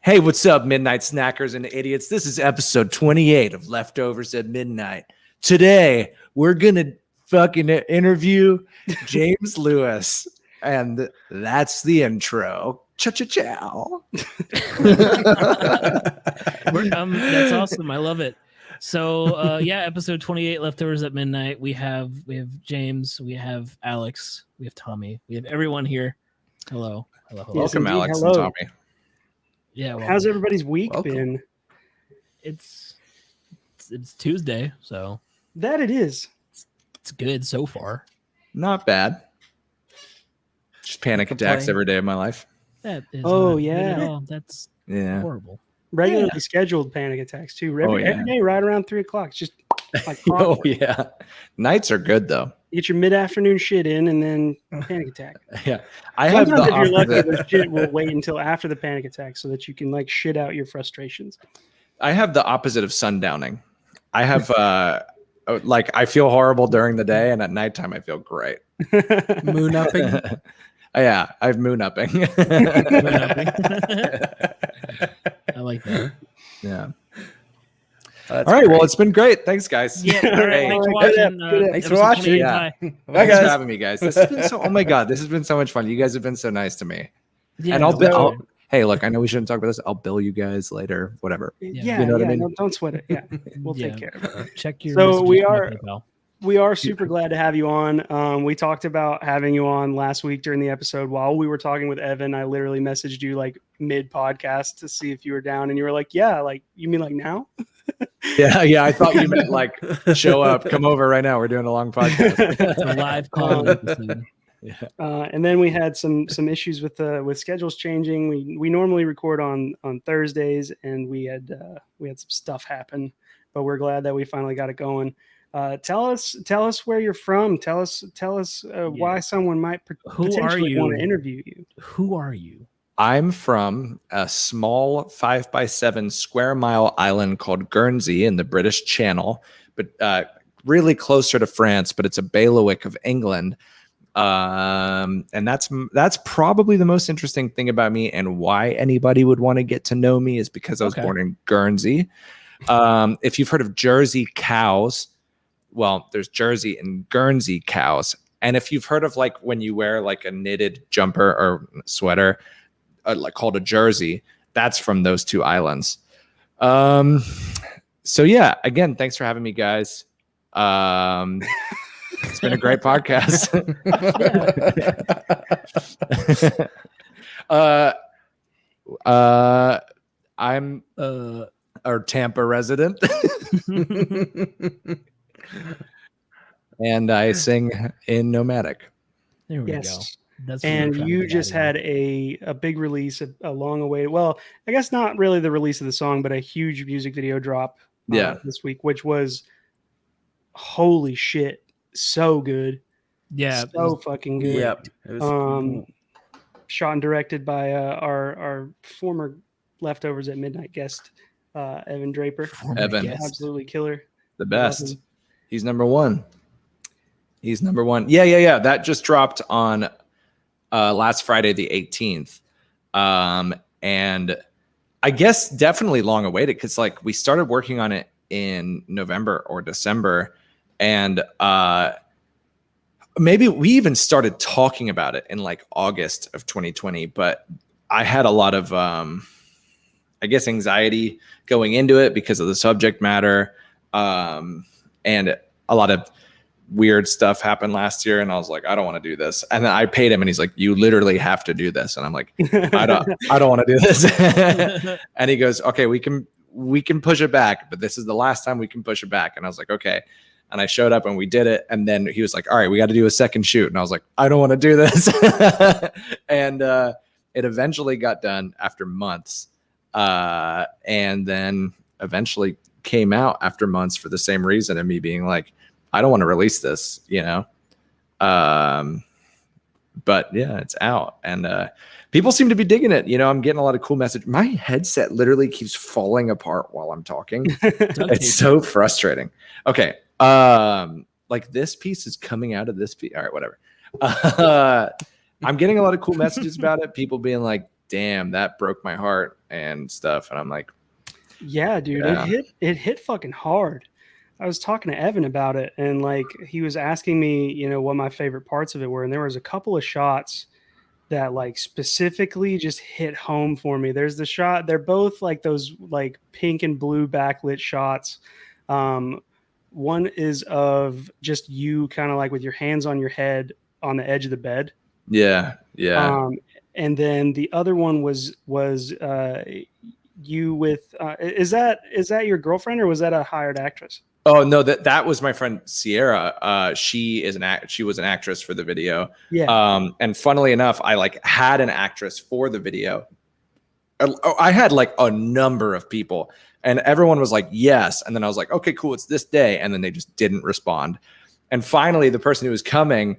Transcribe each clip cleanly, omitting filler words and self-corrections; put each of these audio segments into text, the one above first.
Hey, what's up, Midnight Snackers and Idiots? This is episode 28 of Leftovers at Midnight. Today, we're going to fucking interview James Lewis, and that's the intro. Cha-cha-chow. That's awesome. I love it. So, episode 28, Leftovers at Midnight. We have James, we have Alex, we have Tommy, we have everyone here. Hello. Yes, Welcome, indeed. Alex Hello. and Tommy. Yeah. Well, How's everybody's week Welcome. been? It's Tuesday, so That it is. it's good so far. Not bad. Just panic attacks every day of my life. That is Oh, not good yeah. at all. That's Yeah. horrible. Regularly scheduled panic attacks too. Every day, right around 3 o'clock. It's just like Oh, clockwork. yeah. Nights are good, though. You get your mid-afternoon shit in, and then panic attack. Yeah. I have Sometimes the if you're lucky, opposite. the shit will wait until after the panic attack so that you can like shit out your frustrations. I have the opposite of sundowning. I have like I feel horrible during the day, and at nighttime I feel great. Moon upping. Yeah, I have moon upping. Moon upping. I like that. Yeah. All right. Well, it's been great. Thanks, guys. Yeah. All right. Hey, Thanks for good watching. app, good app. Thanks for episode watching. 28. Yeah. Bye. Thanks for having me, guys. This has been so. Oh my god, this has been so much fun. You guys have been so nice to me. Yeah, And so- hey, look, I know we shouldn't talk about this. I'll bill you guys later. Whatever. Yeah, You know what I mean? no, don't sweat it. Yeah, we'll take care of it. check your. So we messages are- on PayPal. We are super glad to have you on. We talked about having you on last week during the episode. While we were talking with Evan, I literally messaged you like mid podcast to see if you were down, and you were like, "Yeah, like you mean like now?" Yeah. I thought you meant like show up, come over right now. We're doing a long podcast. It's a live call. episode. And then we had some issues with schedules changing. We normally record on Thursdays, and we had some stuff happen, but we're glad that we finally got it going. Tell us where you're from. Tell us why someone might Who are potentially you? want to interview you. Who are you? I'm from a small 5x7 square mile island called Guernsey in the British Channel, but really closer to France, but it's a bailiwick of England. And that's probably the most interesting thing about me, and why anybody would want to get to know me is because I was born in Guernsey. If you've heard of Jersey cows, well, there's Jersey and Guernsey cows. And if you've heard of like when you wear like a knitted jumper or sweater, like called a jersey, that's from those two islands. So yeah, again, thanks for having me, guys. It's been a great podcast. I'm a Tampa resident. And I sing in NOMVDIC. There we Yes. go. That's what And we're trying you to get just out of had a big release, a long awaited. Well, I guess not really the release of the song, but a huge music video drop. This week, which was holy shit, so good. here. Yeah. So fucking good. Yep. It was, Shot and directed by our former Leftovers at Midnight guest, Evan Draper. Former Evan. guest. Absolutely killer. The Love best. him. He's number one. Yeah. That just dropped on last Friday, the 18th. And I guess definitely long awaited, because like we started working on it in November or December, and maybe we even started talking about it in like August of 2020. But I had a lot of I guess anxiety going into it because of the subject matter, and a lot of weird stuff happened last year, and I was like, I don't want to do this. And then I paid him, and he's like, you literally have to do this. And I'm like, I don't want to do this. And he goes, okay, we can push it back, but this is the last time we can push it back. And I was like, okay. And I showed up and we did it. And then he was like, all right, we got to do a second shoot. And I was like, I don't want to do this. And it eventually got done after months. And then eventually came out after months for the same reason, and me being like, I don't want to release this, you know? But yeah, it's out, and people seem to be digging it. You know, I'm getting a lot of cool messages. My headset literally keeps falling apart while I'm talking. It's so frustrating. Okay. Like this piece is coming out of this piece. All right, whatever. I'm getting a lot of cool messages about it. People being like, damn, that broke my heart and stuff. And I'm like, yeah, dude, Yeah. it hit fucking hard. I was talking to Evan about it, and like he was asking me, you know, what my favorite parts of it were, and there was a couple of shots that like specifically just hit home for me. There's the shot, they're both like those like pink and blue backlit shots. One is of just you kind of like with your hands on your head on the edge of the bed. yeah. And then the other one was you with is that your girlfriend or was that a hired actress? Oh no, that was my friend Sierra. She was an actress for the video. Yeah. And funnily enough, I like had an actress for the video. I had like a number of people, and everyone was like, yes. And then I was like, okay, cool, it's this day. And then they just didn't respond. And finally, the person who was coming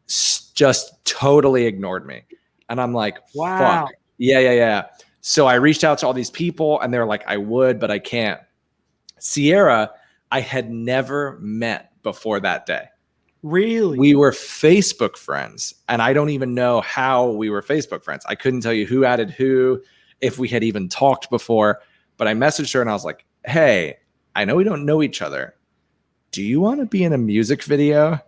just totally ignored me. And I'm like, Wow. fuck. Yeah. So I reached out to all these people, and they were like, I would, but I can't. Sierra, I had never met before that day. Really? We were Facebook friends, and I don't even know how we were Facebook friends. I couldn't tell you who added who, if we had even talked before, but I messaged her and I was like, hey, I know we don't know each other. Do you want to be in a music video?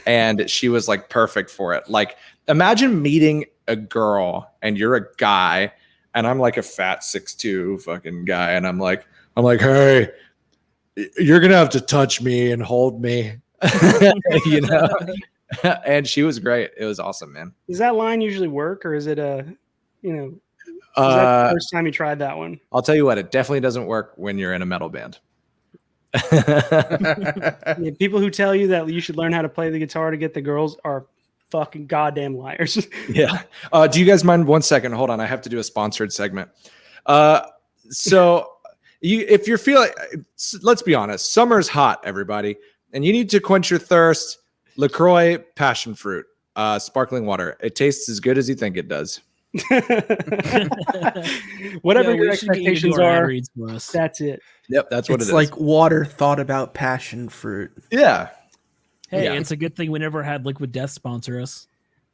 And she was like perfect for it. Like, imagine meeting a girl and you're a guy, and I'm like a fat 6'2" fucking guy, and I'm like, hey, you're gonna have to touch me and hold me. You know. And she was great. It was awesome, man. Does that line usually work, or is it is that the first time you tried that one? I'll tell you what, it definitely doesn't work when you're in a metal band. Yeah, people who tell you that you should learn how to play the guitar to get the girls are fucking goddamn liars. Yeah. Do you guys mind 1 second? Hold on. I have to do a sponsored segment. So if you're feeling, let's be honest, summer's hot, everybody, and you need to quench your thirst. LaCroix passion fruit, sparkling water. It tastes as good as you think it does. Whatever Yeah, your we should get you to expectations do our ad are, reads for us. that's it. Yep, that's what it It's is. like water thought about passion fruit. Yeah. Hey, Yeah. it's a good thing we never had Liquid Death sponsor us.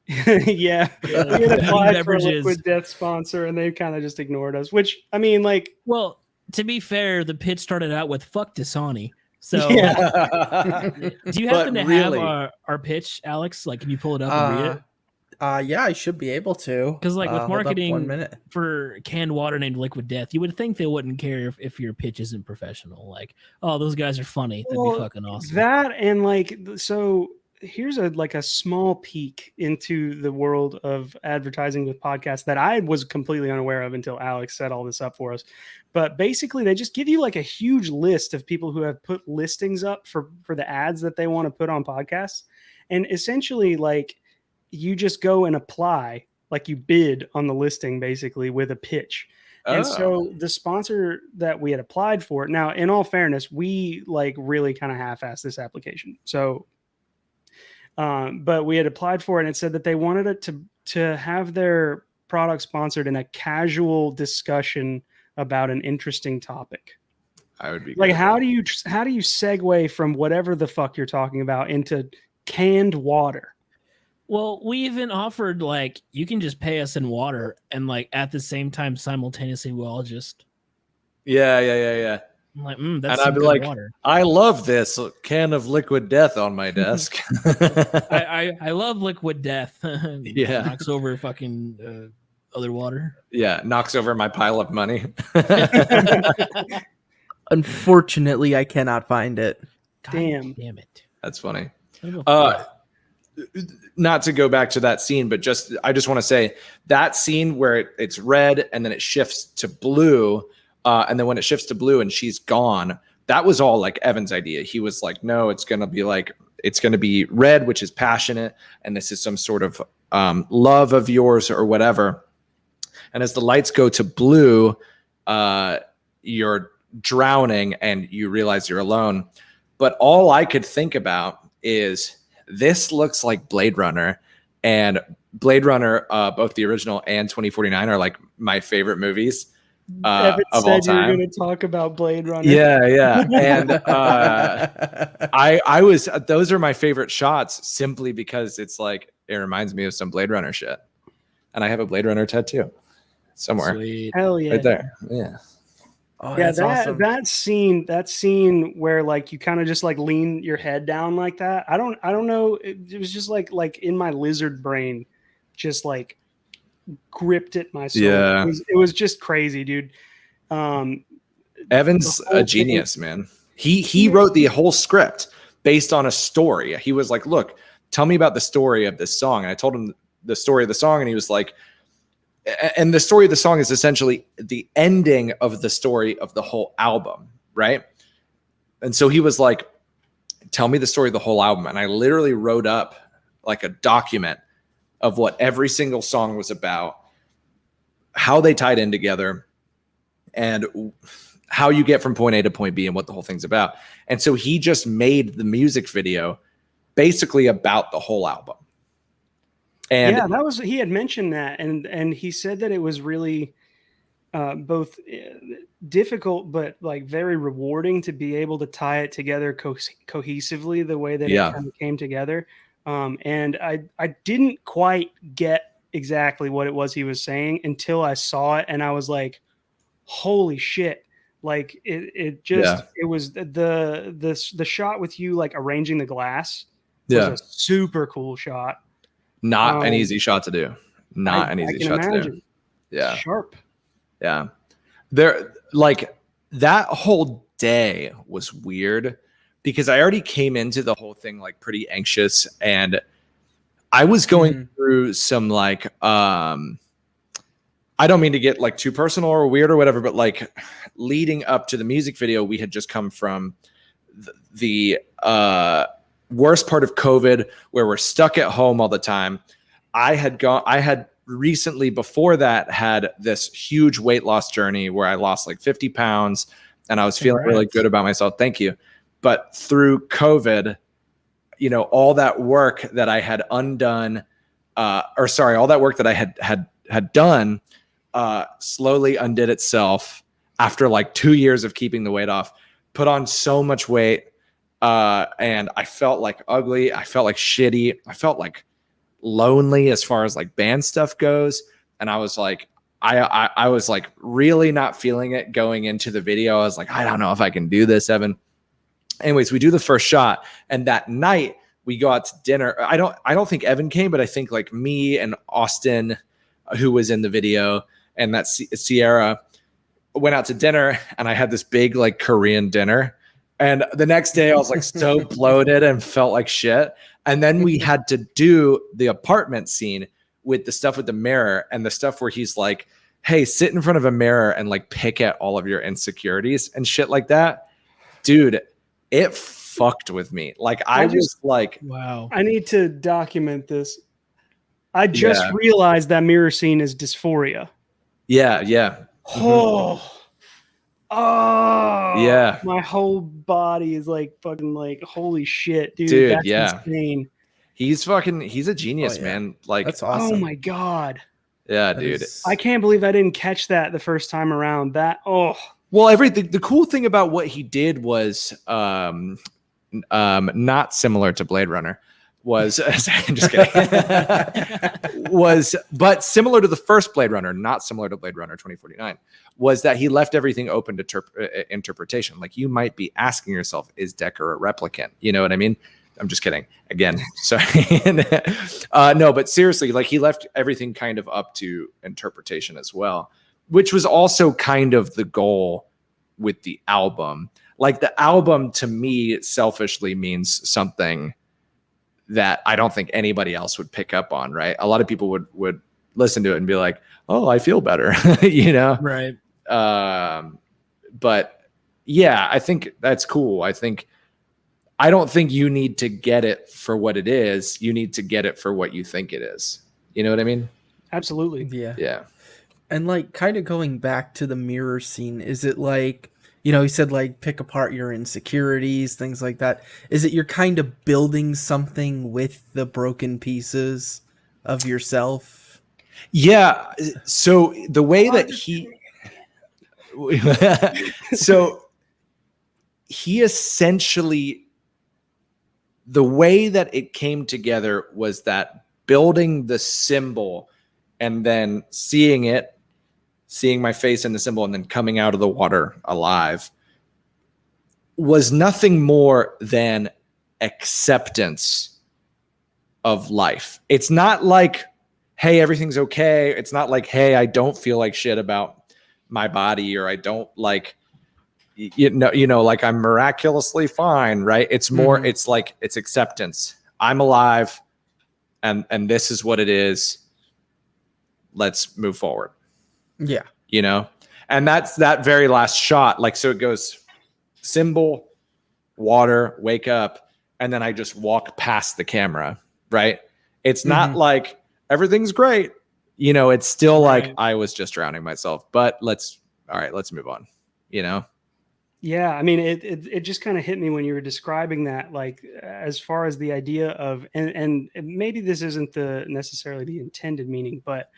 Yeah, we had Clean applied for a beverages. Liquid Death sponsor, and they kind of just ignored us. Which, I mean, like, Well, to be fair, the pitch started out with "fuck Dasani." So, Yeah. do you But happen to really- have our pitch, Alex? Like, can you pull it up and read it? Yeah, I should be able to. 'Cause, like, with hold up marketing- 1 minute. For canned water named Liquid Death, you would think they wouldn't care if your pitch isn't professional. Like, oh, those guys are funny. That'd Well, be fucking awesome. that and like, so here's a small peek into the world of advertising with podcasts that I was completely unaware of until Alex set all this up for us. But basically, they just give you like a huge list of people who have put listings up for the ads that they want to put on podcasts, and essentially, like, you just go and apply, like you bid on the listing basically with a pitch. And so the sponsor that we had applied for, now in all fairness, we like really kind of half-assed this application. So, but we had applied for it, and it said that they wanted it to have their product sponsored in a casual discussion about an interesting topic. I would be Like, good. how do you segue from whatever the fuck you're talking about into canned water? Well, we even offered, like, you can just pay us in water, and like at the same time, simultaneously, we'll all just. Yeah. I'm like, that's And some I'd be good like, water. I love this can of Liquid Death on my desk. I love Liquid Death. Yeah. Knocks over fucking other water. Yeah, knocks over my pile of money. Unfortunately, I cannot find it. God Damn. damn it. That's funny. Son of a Uh, not to go back to that scene, but I just want to say that scene where it's red and then it shifts to blue, and then when it shifts to blue and she's gone, that was all like Evan's idea. He was like, no, it's going to be red, which is passionate, and this is some sort of love of yours or whatever. And as the lights go to blue, you're drowning and you realize you're alone. But all I could think about is, this looks like Blade Runner, and Blade Runner, both the original and 2049 are like my favorite movies Evan of said all you were time. going to talk about Blade Runner. Yeah. And I was, those are my favorite shots simply because it's like, it reminds me of some Blade Runner shit. And I have a Blade Runner tattoo. somewhere. Sweet. Hell yeah. Right there. Yeah. Oh, Yeah, that's awesome. that scene where like you kind of just like lean your head down like that. I don't know. It was just like in my lizard brain, just like gripped at my soul. Yeah. It was just crazy, dude. Evan's The whole a thing- genius, man. He wrote the whole script based on a story. He was like, look, tell me about the story of this song. And I told him the story of the song, and he was like, and the story of the song is essentially the ending of the story of the whole album, right? And so he was like, tell me the story of the whole album. And I literally wrote up like a document of what every single song was about, how they tied in together, and how you get from point A to point B and what the whole thing's about. And so he just made the music video basically about the whole album. And yeah, he had mentioned that, and he said that it was really both difficult but like very rewarding to be able to tie it together cohesively the way that it kind of came together. And I didn't quite get exactly what it was he was saying until I saw it, and I was like, holy shit. Like it was the shot with you like arranging the glass was a super cool shot. Not an easy shot to do. Not an easy shot to do. Yeah. Sharp. Yeah. There, like, that whole day was weird because I already came into the whole thing like pretty anxious, and I was going through some like I don't mean to get like too personal or weird or whatever, but like leading up to the music video, we had just come from the worst part of COVID where we're stuck at home all the time. I had recently before that had this huge weight loss journey where I lost like 50 pounds and I was feeling really good about myself. Thank you. But through COVID, you know, all that work that I had undone, all that work that I had done slowly undid itself after like 2 years of keeping the weight off, put on so much weight. And I felt like ugly. I felt like shitty. I felt like lonely as far as like band stuff goes. And I was like, I was like really not feeling it going into the video. I was like, I don't know if I can do this, Evan. Anyways, we do the first shot, and that night we go out to dinner. I don't think Evan came, but I think like me and Austin, who was in the video, and that Sierra went out to dinner, and I had this big like Korean dinner. And the next day I was like so bloated and felt like shit. And then we had to do the apartment scene with the stuff with the mirror and the stuff where he's like, hey, sit in front of a mirror and like pick at all of your insecurities and shit like that. Dude, it fucked with me. Like I was like, wow, I need to document this. I just realized that mirror scene is dysphoria. Yeah. Yeah. Oh, yeah. My whole body is like fucking like, holy shit, dude. Dude, that's insane. He's a genius, man. Like, that's awesome. Oh my God. Yeah, dude. I can't believe I didn't catch that the first time around. Well, the cool thing about what he did was not similar to Blade Runner. Was I'm just kidding. But similar to the first Blade Runner, not similar to Blade Runner 2049, was that he left everything open to interpretation. Like you might be asking yourself, is Decker a replicant? You know what I mean? I'm just kidding. Again, sorry. No, but seriously, like he left everything kind of up to interpretation as well, which was also kind of the goal with the album. Like the album to me selfishly means something that I don't think anybody else would pick up on, right? A lot of people would listen to it and be like, oh, I feel better, you know? Right. But yeah, I think that's cool. I don't think you need to get it for what it is. You need to get it for what you think it is. You know what I mean? absolutely. Yeah. Yeah. And like kind of going back to the mirror scene, is it like, you know, he said like pick apart your insecurities, things like that. Is it you're kind of building something with the broken pieces of yourself? Yeah. So the way that he essentially, the way that it came together was that building the symbol and then seeing it seeing my face in the symbol and then coming out of the water alive was nothing more than acceptance of life. It's not like, hey, everything's okay. It's not like, hey, I don't feel like shit about my body, or I don't like, like I'm miraculously fine, right? It's more, it's like, it's acceptance. I'm alive, and this is what it is. Let's move forward. Yeah. And that's that very last shot. Like, so it goes symbol, water, wake up, and then I just walk past the camera, right? It's not like everything's great. It's still like I was just drowning myself, but let's move on, Yeah, I mean, it just kind of hit me when you were describing that, like as far as the idea of, and maybe this isn't necessarily the intended meaning, but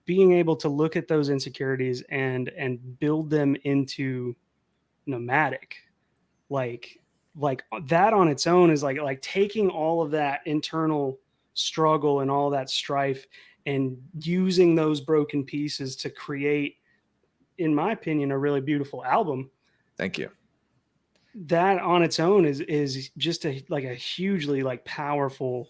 being able to look at those insecurities and build them into nomadic, like that on its own is like taking all of that internal struggle and all that strife and using those broken pieces to create, in my opinion, a really beautiful album. Thank you. That on its own is just a hugely powerful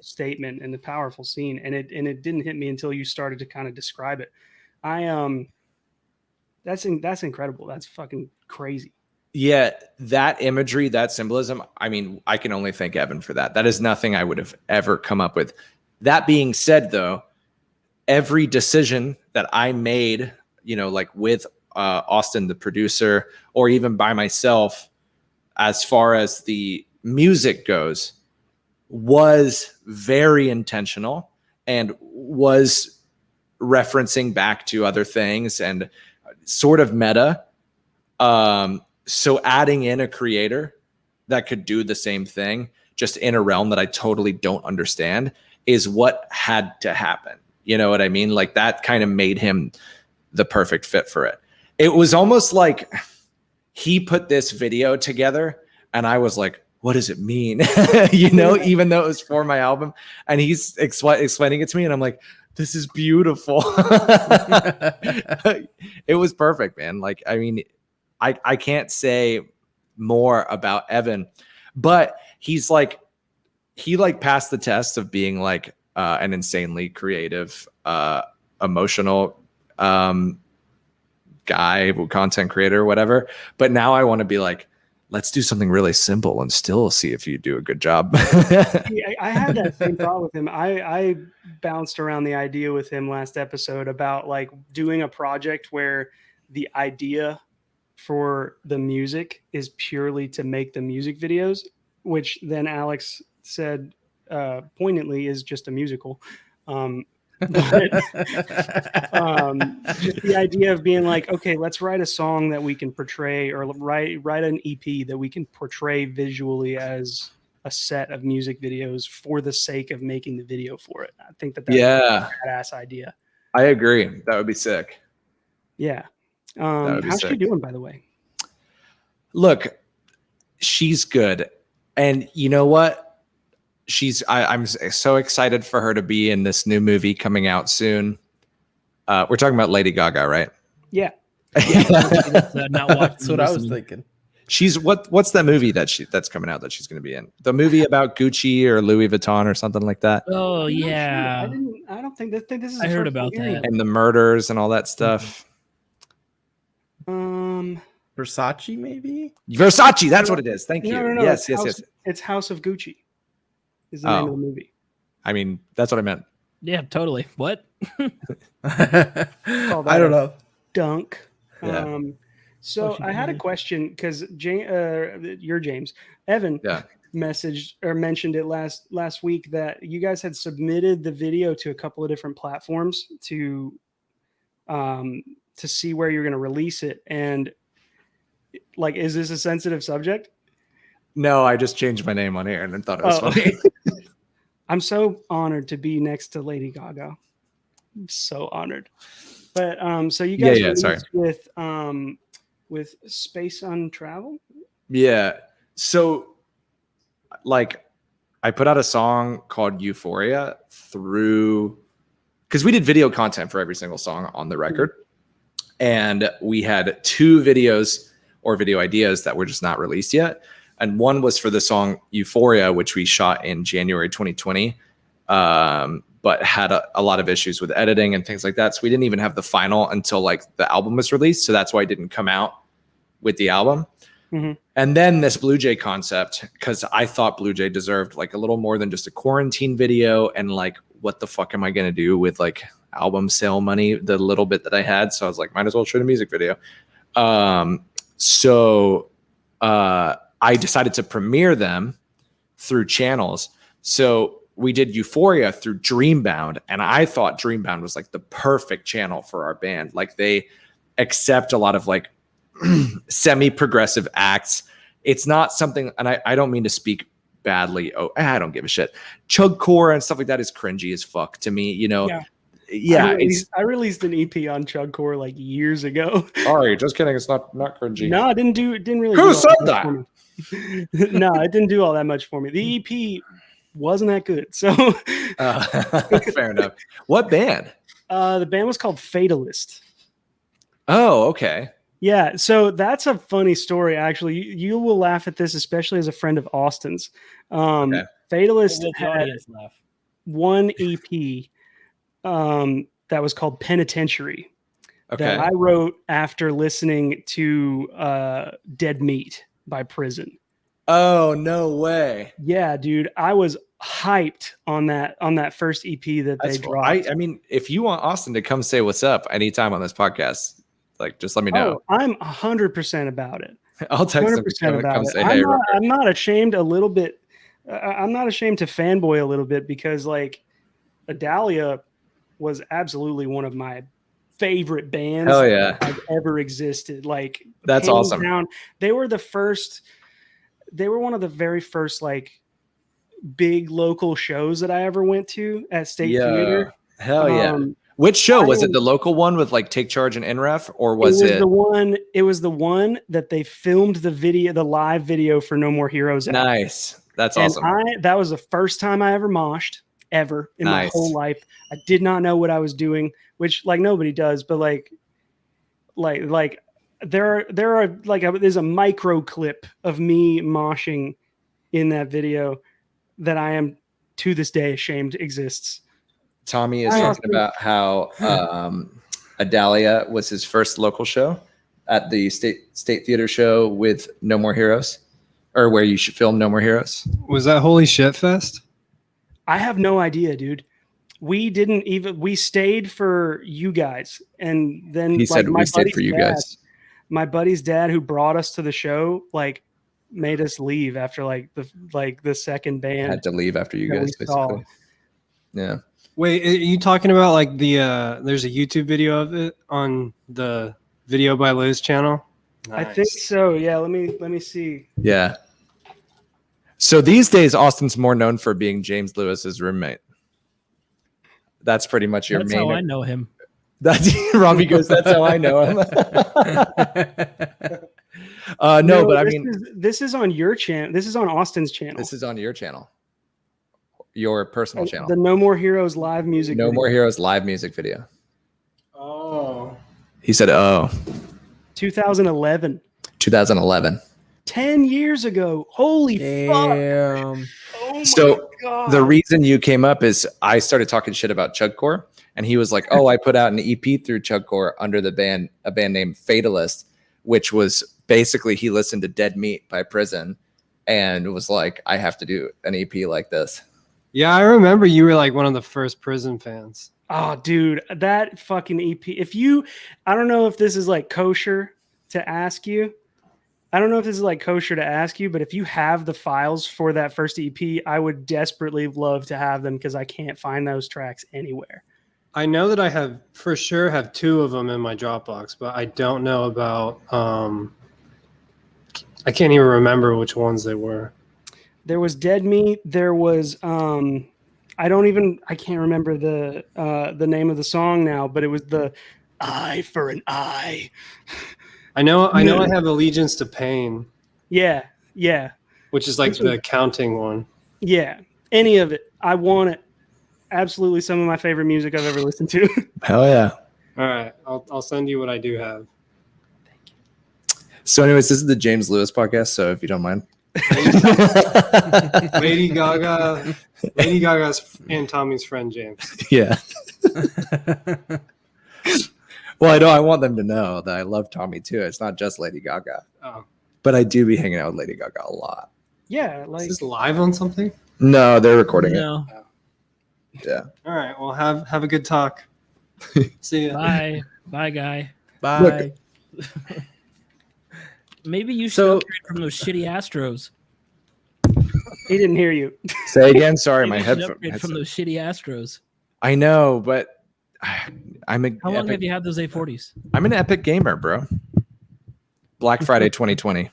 statement and a powerful scene. And it didn't hit me until you started to kind of describe it. That's incredible. That's fucking crazy. Yeah, that imagery, that symbolism, I mean, I can only thank Evan for that. That is nothing I would have ever come up with. That being said, though, every decision that I made, like with Austin, the producer, or even by myself, as far as the music goes, was very intentional and was referencing back to other things and sort of meta. So adding in a creator that could do the same thing, just in a realm that I totally don't understand, is what had to happen. You know what I mean? Like, that kind of made him the perfect fit for it. It was almost like he put this video together and I was like, what does it mean? Even though it was for my album, and he's explaining it to me and I'm like, this is beautiful. It was perfect, man. Like, I mean, I can't say more about Evan, but he passed the test of being like an insanely creative, emotional guy, content creator, whatever. But now I want to be like, let's do something really simple and still see if you do a good job. I had that same thought with him. I bounced around the idea with him last episode about like doing a project where the idea for the music is purely to make the music videos, which then Alex said poignantly is just a musical. Just the idea of being like, okay, let's write a song that we can portray, or write an EP that we can portray visually as a set of music videos for the sake of making the video for it. I think that's a badass idea. I agree. That would be sick. Yeah. How's she doing, by the way? Look, she's good. And you know what? I'm so excited for her to be in this new movie coming out soon. We're talking about Lady Gaga, right? Yeah. That's what I was thinking. She's what's that movie that's coming out that she's going to be in? The movie about Gucci or Louis Vuitton or something like that. Oh yeah. I don't think this is. I heard about that. And the murders and all that stuff. Versace, maybe? Versace, that's what it is. Thank you. No. Yes. It's House of Gucci is the name of the movie. I mean, that's what I meant. Yeah, totally. What? I don't know. Dunk. Yeah. So I had a question because you're James. Evan messaged or mentioned it last week that you guys had submitted the video to a couple of different platforms to see where you're going to release it. And like, is this a sensitive subject? No, I just changed my name on here and thought it was funny. I'm so honored to be next to Lady Gaga. I'm so honored. But so you guys released with Space on Travel? Yeah. So like I put out a song called Euphoria through because we did video content for every single song on the record. And we had 2 videos or video ideas that were just not released yet. And one was for the song Euphoria, which we shot in January 2020, but had a lot of issues with editing and things like that. So we didn't even have the final until like the album was released. So that's why it didn't come out with the album. Mhm. And then this Blue Jay concept, because I thought Blue Jay deserved like a little more than just a quarantine video. And like, what the fuck am I going to do with like album sale money, the little bit that I had? So I was like, might as well shoot a music video. So I decided to premiere them through channels. So we did Euphoria through Dreambound, and I thought Dreambound was like the perfect channel for our band. Like they accept a lot of like semi-progressive acts. It's not something, and I don't mean to speak badly. Oh, I don't give a shit. Chugcore and stuff like that is cringy as fuck to me, you know. Yeah, I released an EP on Chugcore like years ago. Sorry, just kidding. It's not cringy. No, it didn't really. Who do said all that? for me. No, it didn't do all that much for me. The EP wasn't that good. So fair enough. What band? the band was called Fatalist. Oh, okay. Yeah, so that's a funny story. Actually, you will laugh at this, especially as a friend of Austin's. Okay. Fatalist Let the had audience laugh. one EP that was called Penitentiary. Okay. That I wrote after listening to Dead Meat by Prison. Oh, no way. Yeah, dude, I was hyped on that first EP that they dropped. I mean, if you want Austin to come say what's up anytime on this podcast, like just let me know. Oh, I'm 100% about it. I'll text him 100% to about come it. say, hey, Robert. I'm not ashamed a little bit. I'm not ashamed to fanboy a little bit because like Adalia was absolutely one of my favorite bands Hell yeah. that have ever existed. Like That's hands awesome. down, they were one of the very first like big local shows that I ever went to at State Theater. Hell yeah. Um, Which show? Was it the local one with like Take Charge and NREF, or was it? It was the one that they filmed the live video for No More Heroes. At. Nice. That's And awesome. that was the first time I ever moshed ever in my Nice. whole life. I did not know what I was doing, which like nobody does, but like there's a micro clip of me moshing in that video that I am to this day ashamed exists. Tommy is talking about how Adalia was his first local show at the State Theater show with No More Heroes, or where you should film No More Heroes. Was that Holy Shit Fest? I have no idea, dude. We stayed for you guys. And then He said we stayed for you guys. My buddy's dad who brought us to the show, like made us leave after the second band. Had to leave after you that guys, we saw. basically. Yeah. Wait, are you talking about like there's a YouTube video of it on the Video by Liz channel? I think so. Yeah, let me see. Yeah. So these days, Austin's more known for being James Lewis's roommate. That's pretty much your That's main. how I know him. That's Robbie goes. That's how I know him. No, but I mean, this is on your channel. This is on Austin's channel. this is on your channel, your personal channel. The No More Heroes live music. No video. More Heroes live music video. Oh. He said, "Oh, 2011. 2011." 10 years ago. Holy fuck. Damn. Oh my So God. the reason you came up is I started talking shit about Chugcore, and he was like, "Oh, I put out an EP through Chugcore under a band named Fatalist, which was basically he listened to Dead Meat by Prison, and was like, I have to do an EP like this." Yeah, I remember you were like one of the first Prison fans. Oh, dude, that fucking EP. I don't know if this is like kosher to ask you. I don't know if this is like kosher to ask you, but if you have the files for that first EP, I would desperately love to have them because I can't find those tracks anywhere. I know that I have for sure have 2 of them in my Dropbox, but I don't know about I can't even remember which ones they were. There was Dead Meat. There was I can't remember the name of the song now, but it was the Eye for an Eye. I know I have Allegiance to Pain, Yeah. which is like the counting one. Yeah. Any of it. I want it. absolutely some of my favorite music I've ever listened to. Hell yeah. All right, I'll send you what I do have. So, anyways, this is the James Lewis podcast. So, if you don't mind, Lady Gaga's and Tommy's friend James. yeah. Well, I know I want them to know that I love Tommy too. It's not just Lady Gaga, Oh, but I do be hanging out with Lady Gaga a lot. Yeah, is like this live on something? No, they're recording No. it. Yeah. All right, well have a good talk. See ya. Bye, guy. Bye. Maybe you should So- upgrade from those shitty Astros. he didn't hear you. Say again. Sorry, Maybe my you should headphone. upgrade from those shitty Astros. I know, but I'm a. How long epic, have you had those A40s? I'm an epic gamer, bro. Black Friday 2020.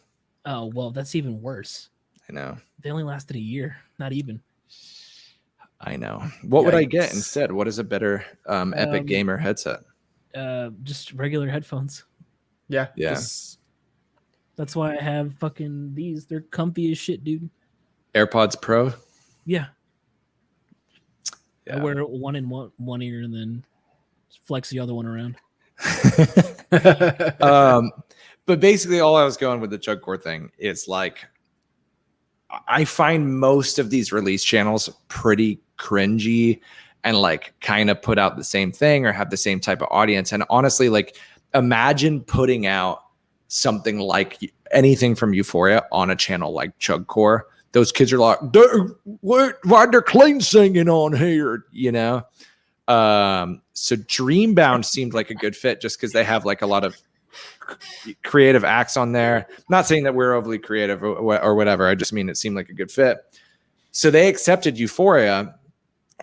Oh well, that's even worse. I know. They only lasted a year, not even. I know. What would I get Yikes. instead? What is a better epic gamer headset? Just regular headphones. Yeah. Yeah. That's why I have fucking these. They're comfy as shit, dude. AirPods Pro. Yeah. I Yeah. wear one in one ear and then flex the other one around. But basically, all I was going with the Chugcore thing is like, I find most of these release channels pretty cringy and like kind of put out the same thing or have the same type of audience. And honestly, like, imagine putting out something like anything from Euphoria on a channel like Chugcore. Those kids are like, why they're clean singing on here, you know? So Dreambound seemed like a good fit just because they have like a lot of creative acts on there. Not saying that we're overly creative or whatever. I just mean it seemed like a good fit. So they accepted Euphoria,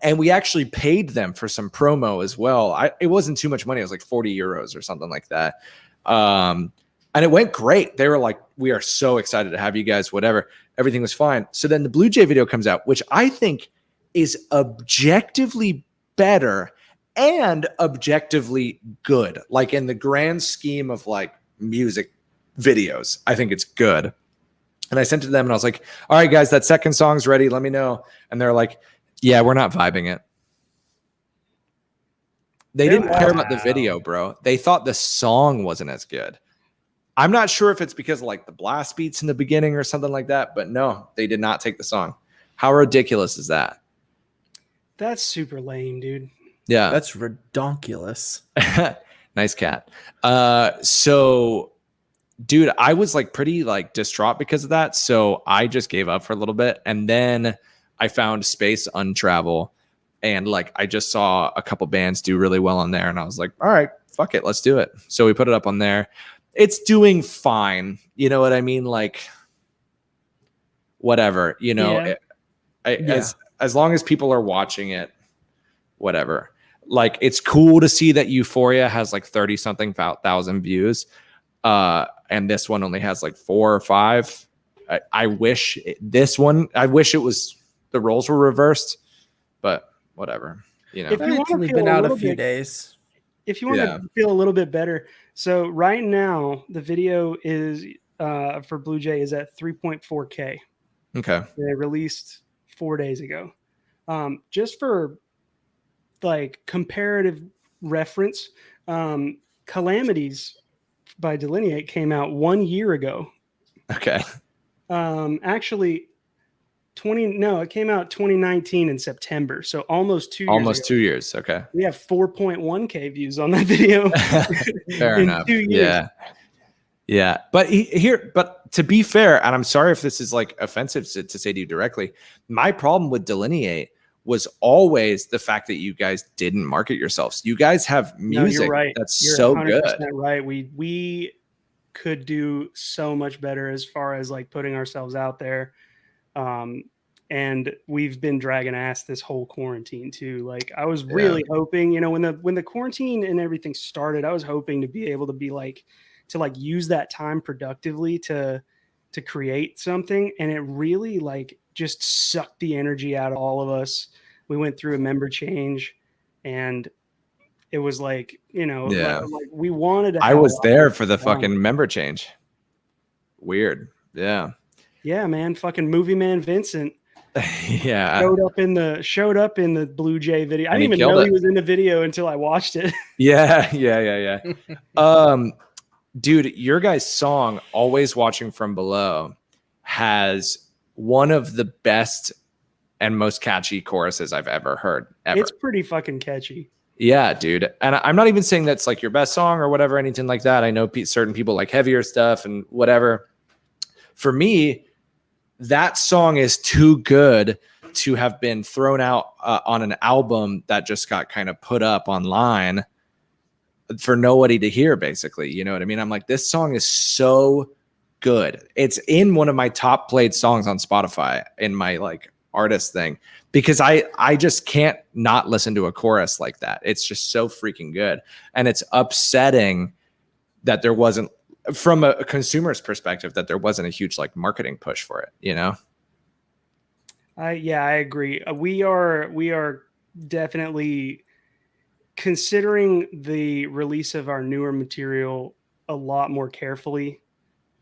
and we actually paid them for some promo as well. It wasn't too much money. It was like 40 euros or something like that. And it went great. They were like, we are so excited to have you guys, whatever. Everything was fine. So then the Blue Jay video comes out, which I think is objectively better and objectively good. Like in the grand scheme of like music videos, I think it's good. And I sent it to them and I was like, all right, guys, that second song's ready. Let me know. And they're like, yeah, we're not vibing it. They didn't care about the video, bro. They thought the song wasn't as good. I'm not sure if it's because of like the blast beats in the beginning or something like that, but no, they did not take the song. How ridiculous is that? That's super lame, dude. Yeah. That's redonkulous. Nice cat. So dude, I was like pretty like distraught because of that. So I just gave up for a little bit. And then I found Space Untravel. And like, I just saw a couple bands do really well on there. And I was like, all right, fuck it. Let's do it. So we put it up on there. It's doing fine. You know what I mean? Like, whatever, you know, Yeah. as long as people are watching it, whatever. Like, it's cool to see that Euphoria has like 30 something thousand views. And this one only has like 4 or 5. I wish it was the roles were reversed, but whatever, you know. If you It's wanna only feel been a out a little few bit- days. If you want to feel a little bit better, so right now the video is for Blue Jay is at 3.4K. Okay. They released 4 days ago. Just for like comparative reference, Calamities by Delineate came out 1 year ago. Okay. Actually, it came out 2019 in September, so almost 2 years. Almost ago. 2 years. Okay. We have 4.1K views on that video. Fair in enough. 2 years. Yeah. Yeah. But but to be fair, and I'm sorry if this is like offensive to say to you directly, my problem with Delineate was always the fact that you guys didn't market yourselves. You guys have music you're right. that's You're so 100% good. right. We could do so much better as far as like putting ourselves out there. And we've been dragging ass this whole quarantine too. Like I was really hoping, you know, when the quarantine and everything started, I was hoping to be able to be like to like use that time productively to create something. And it really like just sucked the energy out of all of us. We went through a member change and it was like, you know, like we wanted to. I have was a there lot for the of fun. fucking member change. Weird. Yeah. Yeah, man. Fucking movie man Vincent Yeah. showed up in the Blue Jay video. I And didn't he even know killed he it. was in the video until I watched it. Yeah. Dude, your guys' song "Always Watching from Below" has one of the best and most catchy choruses I've ever heard. Ever. It's pretty fucking catchy. Yeah, dude. And I'm not even saying that's like your best song or whatever, anything like that. I know certain people like heavier stuff and whatever. For me, that song is too good to have been thrown out on an album that just got kind of put up online for nobody to hear, basically. You know what I mean? I'm like, this song is so good. It's in one of my top played songs on Spotify in my like artist thing, because I just can't not listen to a chorus like that. It's just so freaking good. And it's upsetting that there wasn't, from a consumer's perspective, that there wasn't a huge like marketing push for it, you know? I agree. We are definitely considering the release of our newer material a lot more carefully.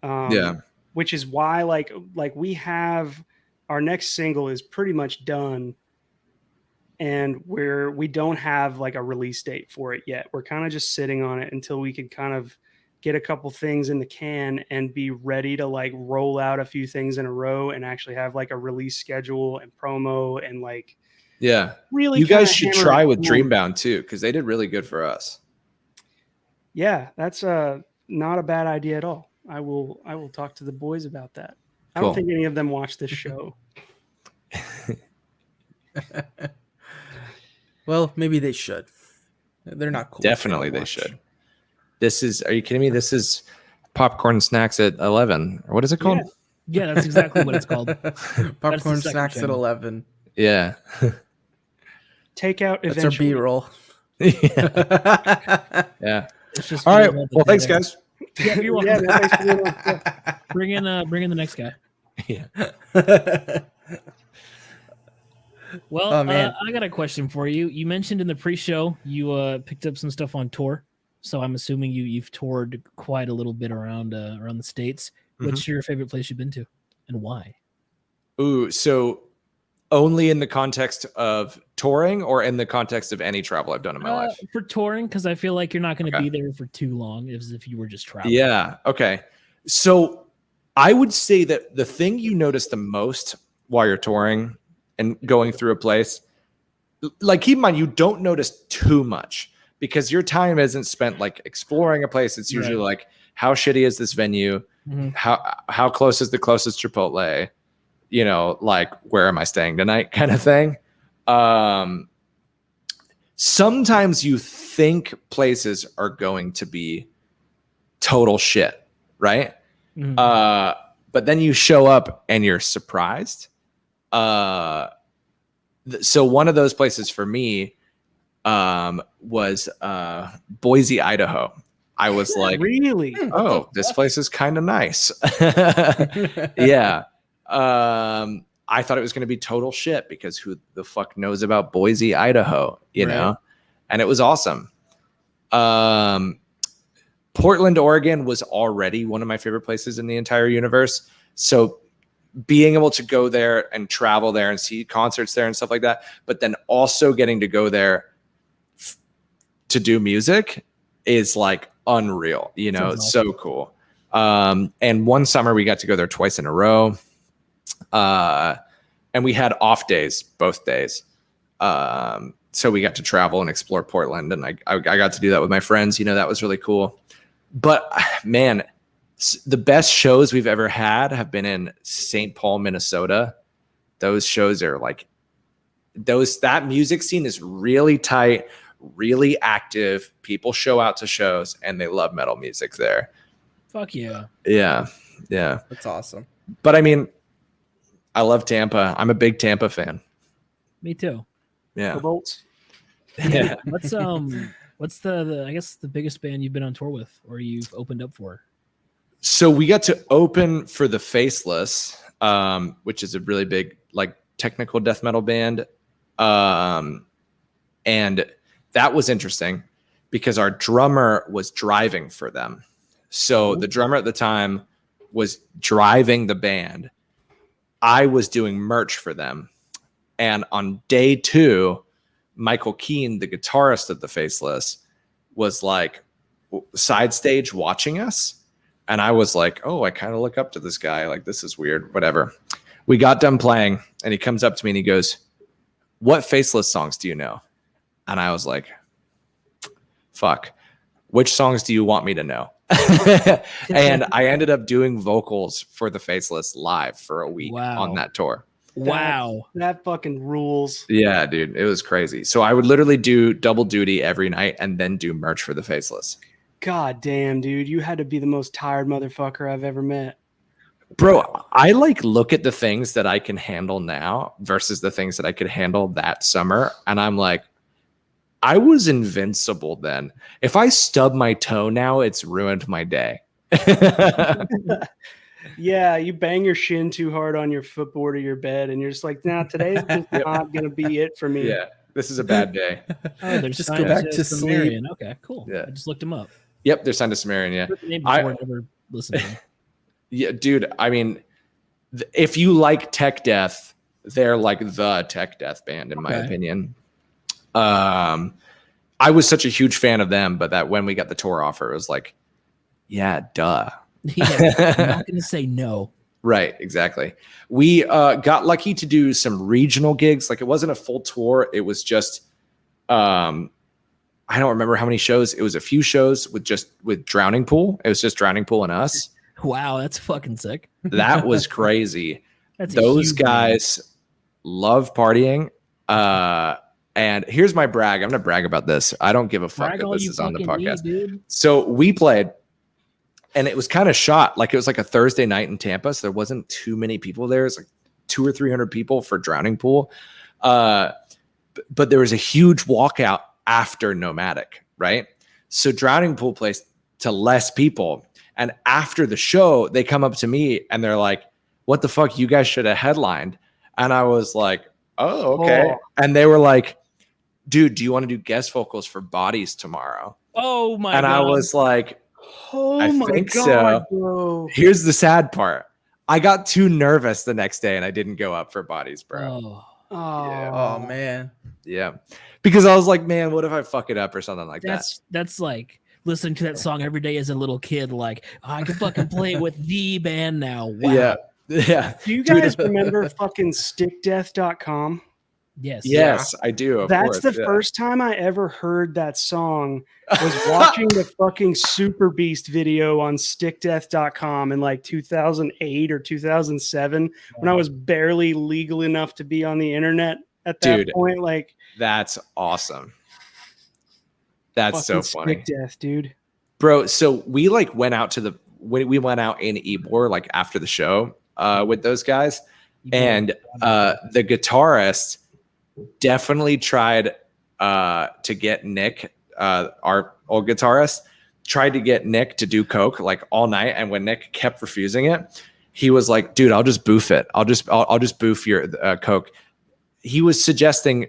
Yeah. Which is why like we have our next single is pretty much done, and we don't have like a release date for it yet. We're kind of just sitting on it until we can kind of get a couple things in the can and be ready to like roll out a few things in a row and actually have like a release schedule and promo and like, yeah, really. You guys should try with home. Dreambound too, because they did really good for us. Yeah, that's not a bad idea at all. I will talk to the boys about that. I Cool. don't think any of them watch this show. Well, maybe they should. They're not cool. Definitely they should. This is, are you kidding me? This is Popcorn Snacks at 11. Or what is it called? Yeah, that's exactly what it's called. Popcorn Snacks at 11. Yeah. Takeout That's our eventually. B-roll. Yeah. It's just All right. Well, thanks, guys. Yeah, you're welcome. Yeah, no, thanks for doing that. Bring in the next guy. Yeah. Well, Oh, man. I got a question for you. You mentioned in the pre-show you picked up some stuff on tour, so I'm assuming you've toured quite a little bit around the states. What's your favorite place you've been to, and why? Ooh, so only in the context of touring, or in the context of any travel I've done in my life? For touring, because I feel like you're not going to Okay. be there for too long, as if you were just traveling. Yeah. Okay. So I would say that the thing you notice the most while you're touring and going through a place, like, keep in mind, you don't notice too much because your time isn't spent like exploring a place. It's usually like, how shitty is this venue? Mhm. How close is the closest Chipotle? You know, like, where am I staying tonight, kind of thing. Sometimes you think places are going to be total shit, right? Mhm. But then you show up and you're surprised. So one of those places for me was Boise, Idaho. I was like, Really? oh, this place is kind of nice. Yeah. I thought it was going to be total shit because who the fuck knows about Boise, Idaho, you know? And it was awesome. Portland, Oregon was already one of my favorite places in the entire universe. So being able to go there and travel there and see concerts there and stuff like that, but then also getting to go there to do music is like unreal, you know? It's so cool. And one summer we got to go there twice in a row. And we had off days, both days. So we got to travel and explore Portland, and I got to do that with my friends. You know, that was really cool. But man, the best shows we've ever had have been in St. Paul, Minnesota. Those shows are like, that music scene is really tight, really active. People show out to shows and they love metal music there. Fuck yeah. Yeah. Yeah. That's awesome. But I mean, I love Tampa. I'm a big Tampa fan. Me too. Yeah. Bolts. Yeah. What's the I guess the biggest band you've been on tour with or you've opened up for? So we got to open for the Faceless, which is a really big like technical death metal band. And that was interesting because our drummer was driving for them. So the drummer at the time was driving the band. I was doing merch for them. And on day 2, Michael Keane, the guitarist of the Faceless, was like side stage watching us. And I was like, oh, I kind of look up to this guy. Like, this is weird, whatever. We got done playing and he comes up to me and he goes, what Faceless songs do you know? And I was like, fuck, which songs do you want me to know? And I ended up doing vocals for the Faceless live for a week on that tour. Wow. That fucking rules. Yeah, dude, it was crazy. So I would literally do double duty every night and then do merch for the Faceless. God damn, dude. You had to be the most tired motherfucker I've ever met. Bro, I like look at the things that I can handle now versus the things that I could handle that summer. And I'm like, I was invincible then. If I stub my toe now, it's ruined my day. Yeah, you bang your shin too hard on your footboard of your bed, and you're just like, nah, today's just not going to be it for me. Yeah, this is a bad day. Oh, there's Just go back to sleep. Okay, cool. Yeah. I just looked him up. Yep, they're signed to Sumerian, yeah. Heard the name before, never listened to him. Yeah, dude, I mean, if you like tech death, they're like the tech death band, in my opinion. I was such a huge fan of them, but that when we got the tour offer, it was like, yeah, duh. Yeah, I'm not going to say no. Right, exactly. We got lucky to do some regional gigs. Like, it wasn't a full tour. It was just, I don't remember how many shows. It was a few shows with Drowning Pool. It was just Drowning Pool and us. Wow, that's fucking sick. That was crazy. That's Those guys love partying. And here's my brag. I'm going to brag about this. I don't give a fuck Brag that all this you is on the fucking podcast. need, dude. So we played, and it was kind of shot. Like, it was like a Thursday night in Tampa. So there wasn't too many people there. It was like 200 or 300 people for Drowning Pool. But there was a huge walkout after NOMVDIC, right? So Drowning Pool plays to less people. And after the show, they come up to me and they're like, what the fuck? You guys should have headlined. And I was like, oh, okay. Oh. And they were like, dude, do you want to do guest vocals for Bodies tomorrow? Oh my And god. I was like, Oh I my think God, so. bro. Here's the sad part. I got too nervous the next day and I didn't go up for Bodies, bro. Oh, Oh man. Yeah. Because I was like, man, what if I fuck it up or something like that's like listening to that song every day as a little kid. Like, oh, I can fucking play it with the band now. Wow. Yeah. Yeah. Do you guys remember fucking stickdeath.com? Yes. Yes, I do. Of That's course, the first time I ever heard that song was watching the fucking Super Beast video on stickdeath.com in like 2008 or 2007 when I was barely legal enough to be on the internet at that Dude. point. Like, That's awesome. That's so fucking funny. Stick Death, dude. Bro, so we like went out in Ybor like after the show with those guys, and the guitarist definitely tried to get Nick, our old guitarist, tried to get Nick to do coke like all night, and when Nick kept refusing it, he was like, dude, I'll just boof it. I'll just boof your coke. He was suggesting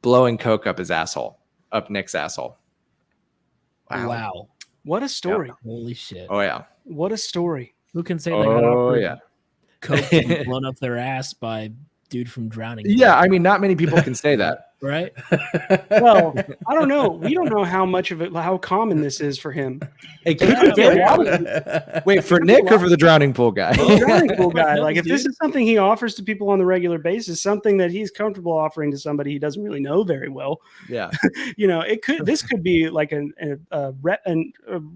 blowing coke up Nick's asshole. Wow. What a story. Holy shit. Oh yeah. What a story. Who can say they got Oh offered yeah. coke and blown up their ass by dude from Drowning? Yeah, I mean, not many people can say that. Right? Well, I don't know. We don't know how common this is for him. It could be very common. Wait, for Nick or for the Drowning Pool guy? The Drowning Pool guy. No, Like, if this dude. is something he offers to people on the regular basis, something that he's comfortable offering to somebody he doesn't really know very well, Yeah. this could be like a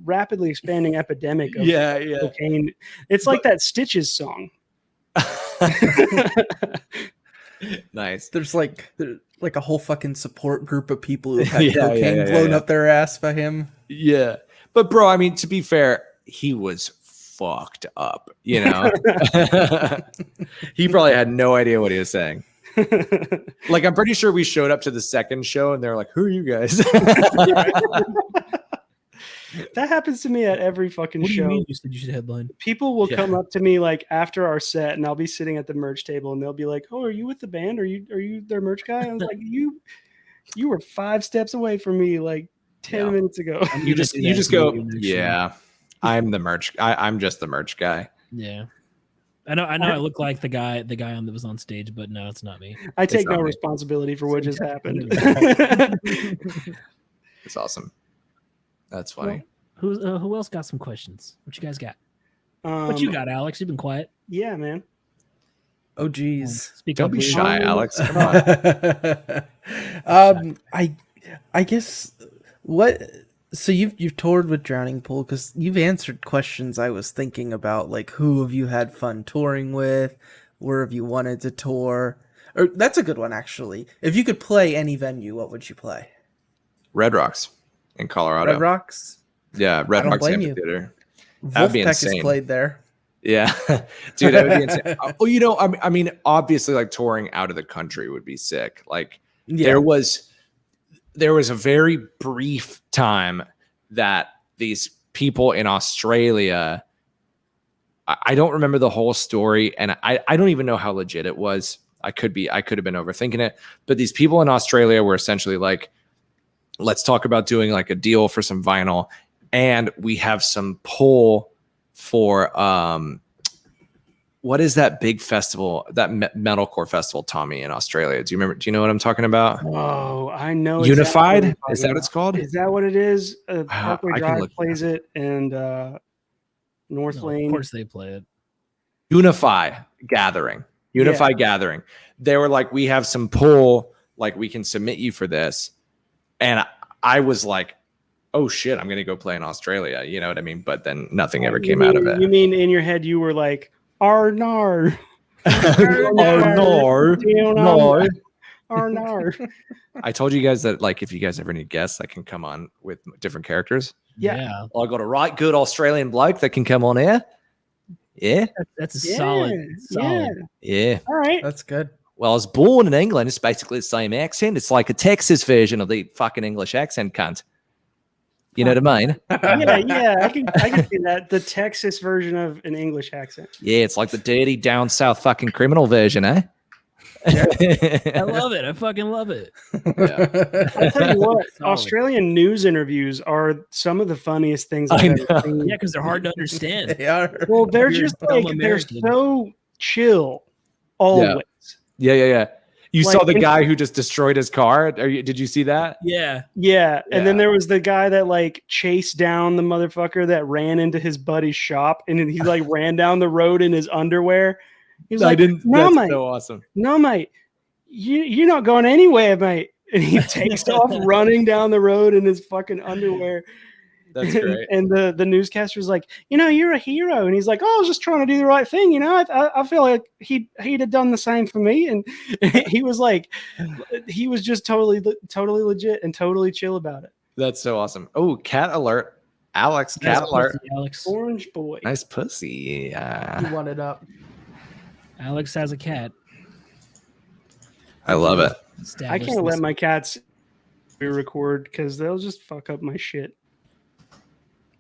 rapidly expanding epidemic of Yeah. cocaine. It's like that Stitches song. Nice. There's like a whole fucking support group of people who had Yeah, cocaine blown up their ass by him. Yeah. But bro, I mean, to be fair, he was fucked up, you know? He probably had no idea what he was saying. Like, I'm pretty sure we showed up to the second show and they're like, who are you guys? That happens to me at every fucking What do you show. mean you said you should headline? People will Yeah. come up to me like after our set, and I'll be sitting at the merch table, and they'll be like, "Oh, are you with the band? Are you their merch guy?" I was like, "You were 5 steps away from me like 10 minutes ago." You just go, yeah, I'm the merch. I'm just the merch guy. Yeah. I know I look like the guy on that was on stage, but no, it's not me. I take not no me. responsibility for what just happened. It's awesome. That's funny. Who else got some questions? What you guys got? What you got, Alex? You've been quiet. Yeah, man. Oh geez. Speak Don't up, be please. shy, Alex. Come on. I guess what. So you've toured with Drowning Pool because you've answered questions I was thinking about, like who have you had fun touring with, where have you wanted to tour, or that's a good one actually. If you could play any venue, what would you play? Red Rocks in Colorado. Red Rocks. Yeah, Red I don't Rocks blame you. Amphitheater. That'd be Wolfpack has insane. played there. Yeah, dude, that would be insane. Oh, you know, I mean, obviously, like touring out of the country would be sick. Like Yeah. there was a very brief time that these people in Australia, I don't remember the whole story, and I don't even know how legit it was. I could have been overthinking it, but these people in Australia were essentially like, let's talk about doing like a deal for some vinyl, and we have some pull for what is that big festival, that metalcore festival, Tommy, in Australia? Do you know what I'm talking about? Oh, I know. Unified? Exactly what Is that what it's called? Is that what it is? Parkway I can Drive look it plays it, and North No, Lane. of course they play it. Unify Gathering. Gathering. They were like, we have some pull, like we can submit you for this. And I was like, oh shit, I'm gonna go play in Australia. You know what I mean? But then nothing ever came out of it. You mean in your head you were like, Arnar. Arnar. I told you guys that, like, if you guys ever need guests, I can come on with different characters. Yeah. I got a right good Australian bloke that can come on here. Yeah. That's a solid. Yeah. All right. That's good. Well, I was born in England. It's basically the same accent. It's like a Texas version of the fucking English accent, cunt. You know what I mean? Yeah. I can see that. The Texas version of an English accent. Yeah, it's like the dirty down south fucking criminal version, eh? I love it. I fucking love it. Yeah. I'll tell you what, Solid. Australian news interviews are some of the funniest things I I've know. ever seen. Yeah, because they're hard to understand. They are. Well, they're Weird, just dumb like they're American. so chill always. Yeah. You Like, saw the guy who just destroyed his car? Did you see that? Yeah. Yeah. And then Yeah. there was the guy that like chased down the motherfucker that ran into his buddy's shop, and then he like ran down the road in his underwear. He was like, "No, That's mate, so awesome. no, mate, you're not going anywhere, mate." And he takes off running down the road in his fucking underwear. That's great. And the newscaster's like, "You're a hero." And he's like, "Oh, I was just trying to do the right thing. I feel like he'd have done the same for me." And he was like, he was just totally legit and totally chill about it. That's so awesome. Oh, cat alert. Alex, cat Nice alert. pussy, Alex. Orange boy. Nice pussy. You want it up. Alex has a cat. I love it. I Established can't let this- my cats record because they'll just fuck up my shit.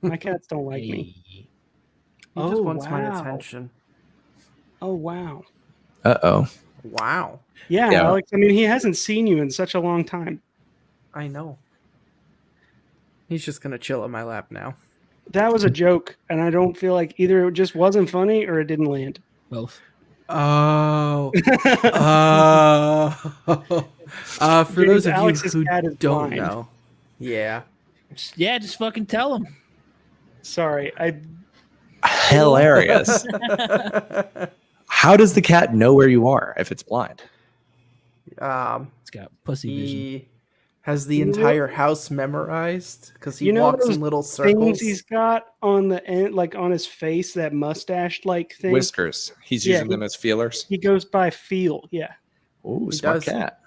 My cats don't like me. Hey. He just Oh, wants my wow. attention. Oh wow. Uh-oh. Wow. Yeah, Yeah. Alex. I mean, he hasn't seen you in such a long time. I know. He's just gonna chill in my lap now. That was a joke, and I don't feel like either it just wasn't funny or it didn't land. Both. Oh. For Dude, those of Alex's you cat who is don't blind. know. Yeah. Yeah, just fucking tell him. Sorry, Hilarious. How does the cat know where you are if it's blind? It's got pussy vision. He has the You know entire house memorized because he You know walks those in little things circles. he's got on the end, like on his face, that mustache like thing. Whiskers. He's Yeah, using them as feelers. He goes by feel, yeah, Ooh, He smart does. cat.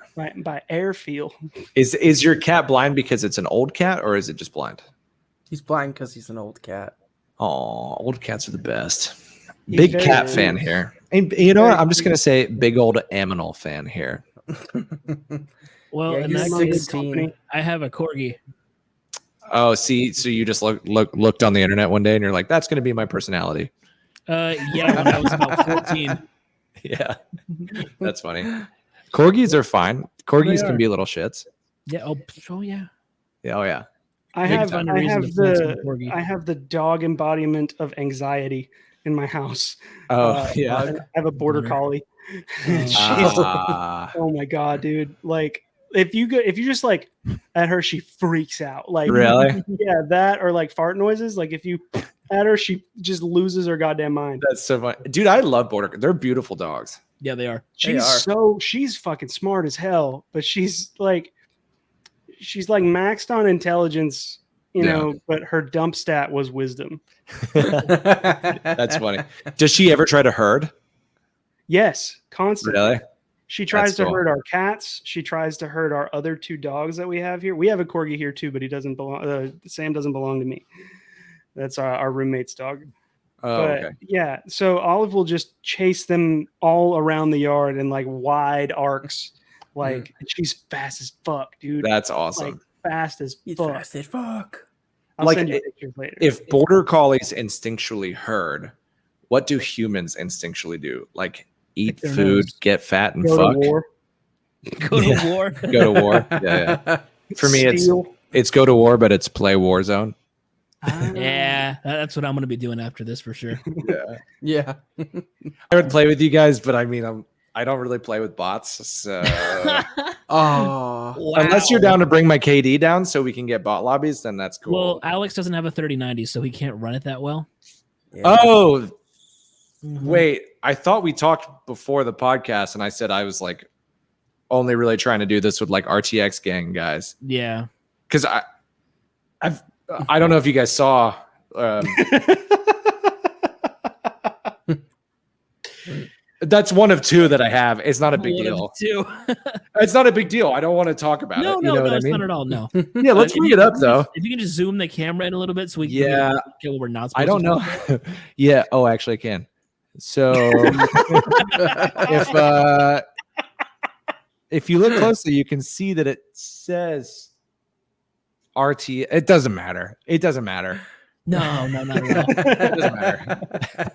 by air feel. Is your cat blind because it's an old cat, or is it just blind? He's blind because he's an old cat. Oh, old cats are the best. He's Big very cat old. fan here. And you know what? I'm just gonna say big old aminal fan here. Well, Yeah, in he's that Among case, his company. I have a corgi. Oh, see, so you just looked on the internet one day and you're like, that's gonna be my personality. Yeah, when I was about 14. Yeah, that's funny. Corgis are fine. Corgis They can are. be little shits. Yeah. Oh yeah. Yeah, oh yeah. I Big have fun I reason have to flex my the corgi. I have the dog embodiment of anxiety. in my house. Oh, yeah. And I have a border Wonder. collie. She's Ah, oh my god, dude! Like if you just like at her, she freaks out. Like really? yeah, that or like fart noises. Like if you at her, she just loses her goddamn mind. That's so funny. Dude, I love border. They're beautiful dogs. Yeah, they are. She's fucking smart as hell, but she's like maxed on intelligence, you Yeah. know, but her dump stat was wisdom. That's funny. Does she ever try to herd? Yes, constantly. Really? She tries That's to cool. herd our cats. She tries to herd our other 2 dogs that we have here. We have a corgi here too, but he doesn't belong. Sam doesn't belong to me. That's our roommate's dog. Oh, But okay. yeah, so Olive will just chase them all around the yard in like wide arcs. Like and she's fast as fuck, dude. That's awesome. Like fast as He's fuck. fast as fuck. I'll Like, send you pictures later. If border collies instinctually herd, what do humans instinctually do? Like eat their food, nose. get fat, and Go fuck. to war, Go to Yeah. war. Go to war. Yeah. For me, steal. it's go to war, but it's play Warzone. Yeah, that's what I'm gonna be doing after this for sure. Yeah. Yeah. I would play with you guys, but I mean, I don't really play with bots. So Oh. unless you're down to bring my KD down so we can get bot lobbies, then that's cool. Well, Alex doesn't have a 3090, so he can't run it that well. Oh, Mm-hmm. wait. I thought we talked before the podcast, and I said I was like only really trying to do this with like RTX gang guys. Yeah. Because I don't know if you guys saw. That's one of 2 that I have. It's not a big One of deal. two. It's not a big deal. I don't want to talk about No, it. no, You know no, what I it's mean? not at all. No. Yeah, let's If bring you it up can though. if you can just zoom the camera in a little bit so we can Yeah. get what we're not supposed I don't to know. do. Yeah. Oh, actually, I can. So if you look closely, you can see that it says RT. It doesn't matter. It doesn't matter. No, not at all. It doesn't matter.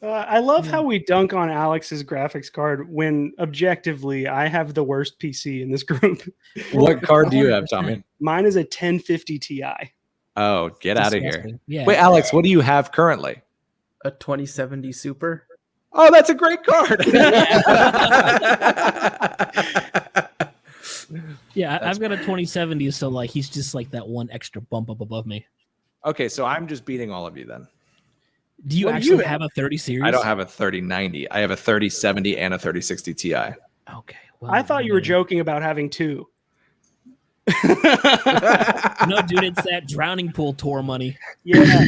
I love how we dunk on Alex's graphics card when objectively I have the worst PC in this group. What card do you have, Tommy? Mine is a 1050 Ti. Oh, get out of here. Disgusting. Yeah. Wait, Alex, what do you have currently? A 2070 Super. Oh, that's a great card. Yeah, I've got a 2070, so like he's just like that one extra bump up above me. Okay, so I'm just beating all of you then. Do you What do actually you have a 30 series? I don't have a 3090. I have a 3070 and a 3060 Ti. Okay. Well, I thought you were man. joking about having 2. No, dude, it's that drowning pool tour money. Yeah.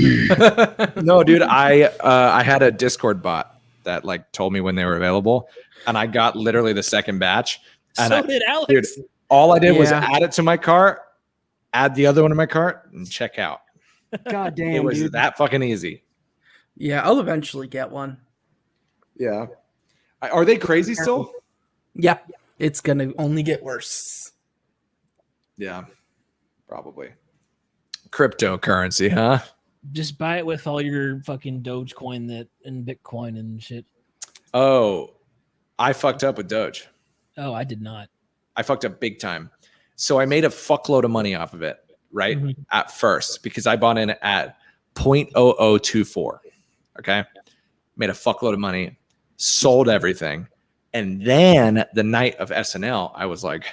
No, dude, I had a Discord bot that like told me when they were available, and I got literally the second batch. And So did Alex. dude, all I did was Yeah. add it to my cart, add the other one to my cart, and check out. God It damn, was dude. that fucking easy. Yeah, I'll eventually get one. Yeah. Are they crazy still? Yeah, it's gonna only get worse. Yeah, probably. Cryptocurrency, huh? Just buy it with all your fucking Dogecoin that and Bitcoin and shit. Oh, I fucked up with Doge. Oh, I did not. I fucked up big time. So I made a fuckload of money off of it, right? Mhm. At first, because I bought in at 0.0024. Okay. Made a fuckload of money, sold everything. And then the night of SNL, I was like,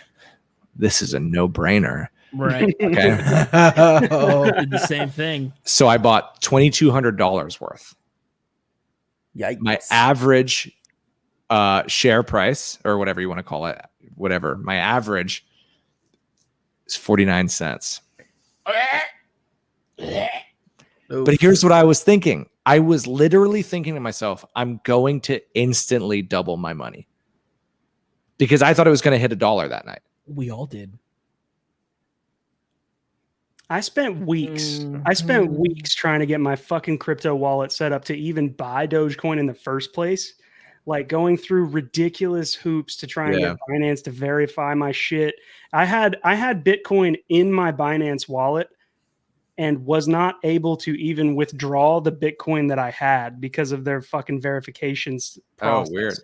this is a no-brainer. Right. Okay. Oh, Did the same thing. So I bought $2,200 worth. yikes. My average share price, or whatever you want to call it, whatever, my average is 49 cents. Oof. But here's what I was thinking. I was literally thinking to myself, I'm going to instantly double my money. Because I thought it was going to hit $1 that night. We all did. I spent weeks trying to get my fucking crypto wallet set up to even buy Dogecoin in the first place. Like going through ridiculous hoops to try and get Binance to verify my shit. I had Bitcoin in my Binance wallet and was not able to even withdraw the Bitcoin that I had because of their fucking verifications process. Oh, weird.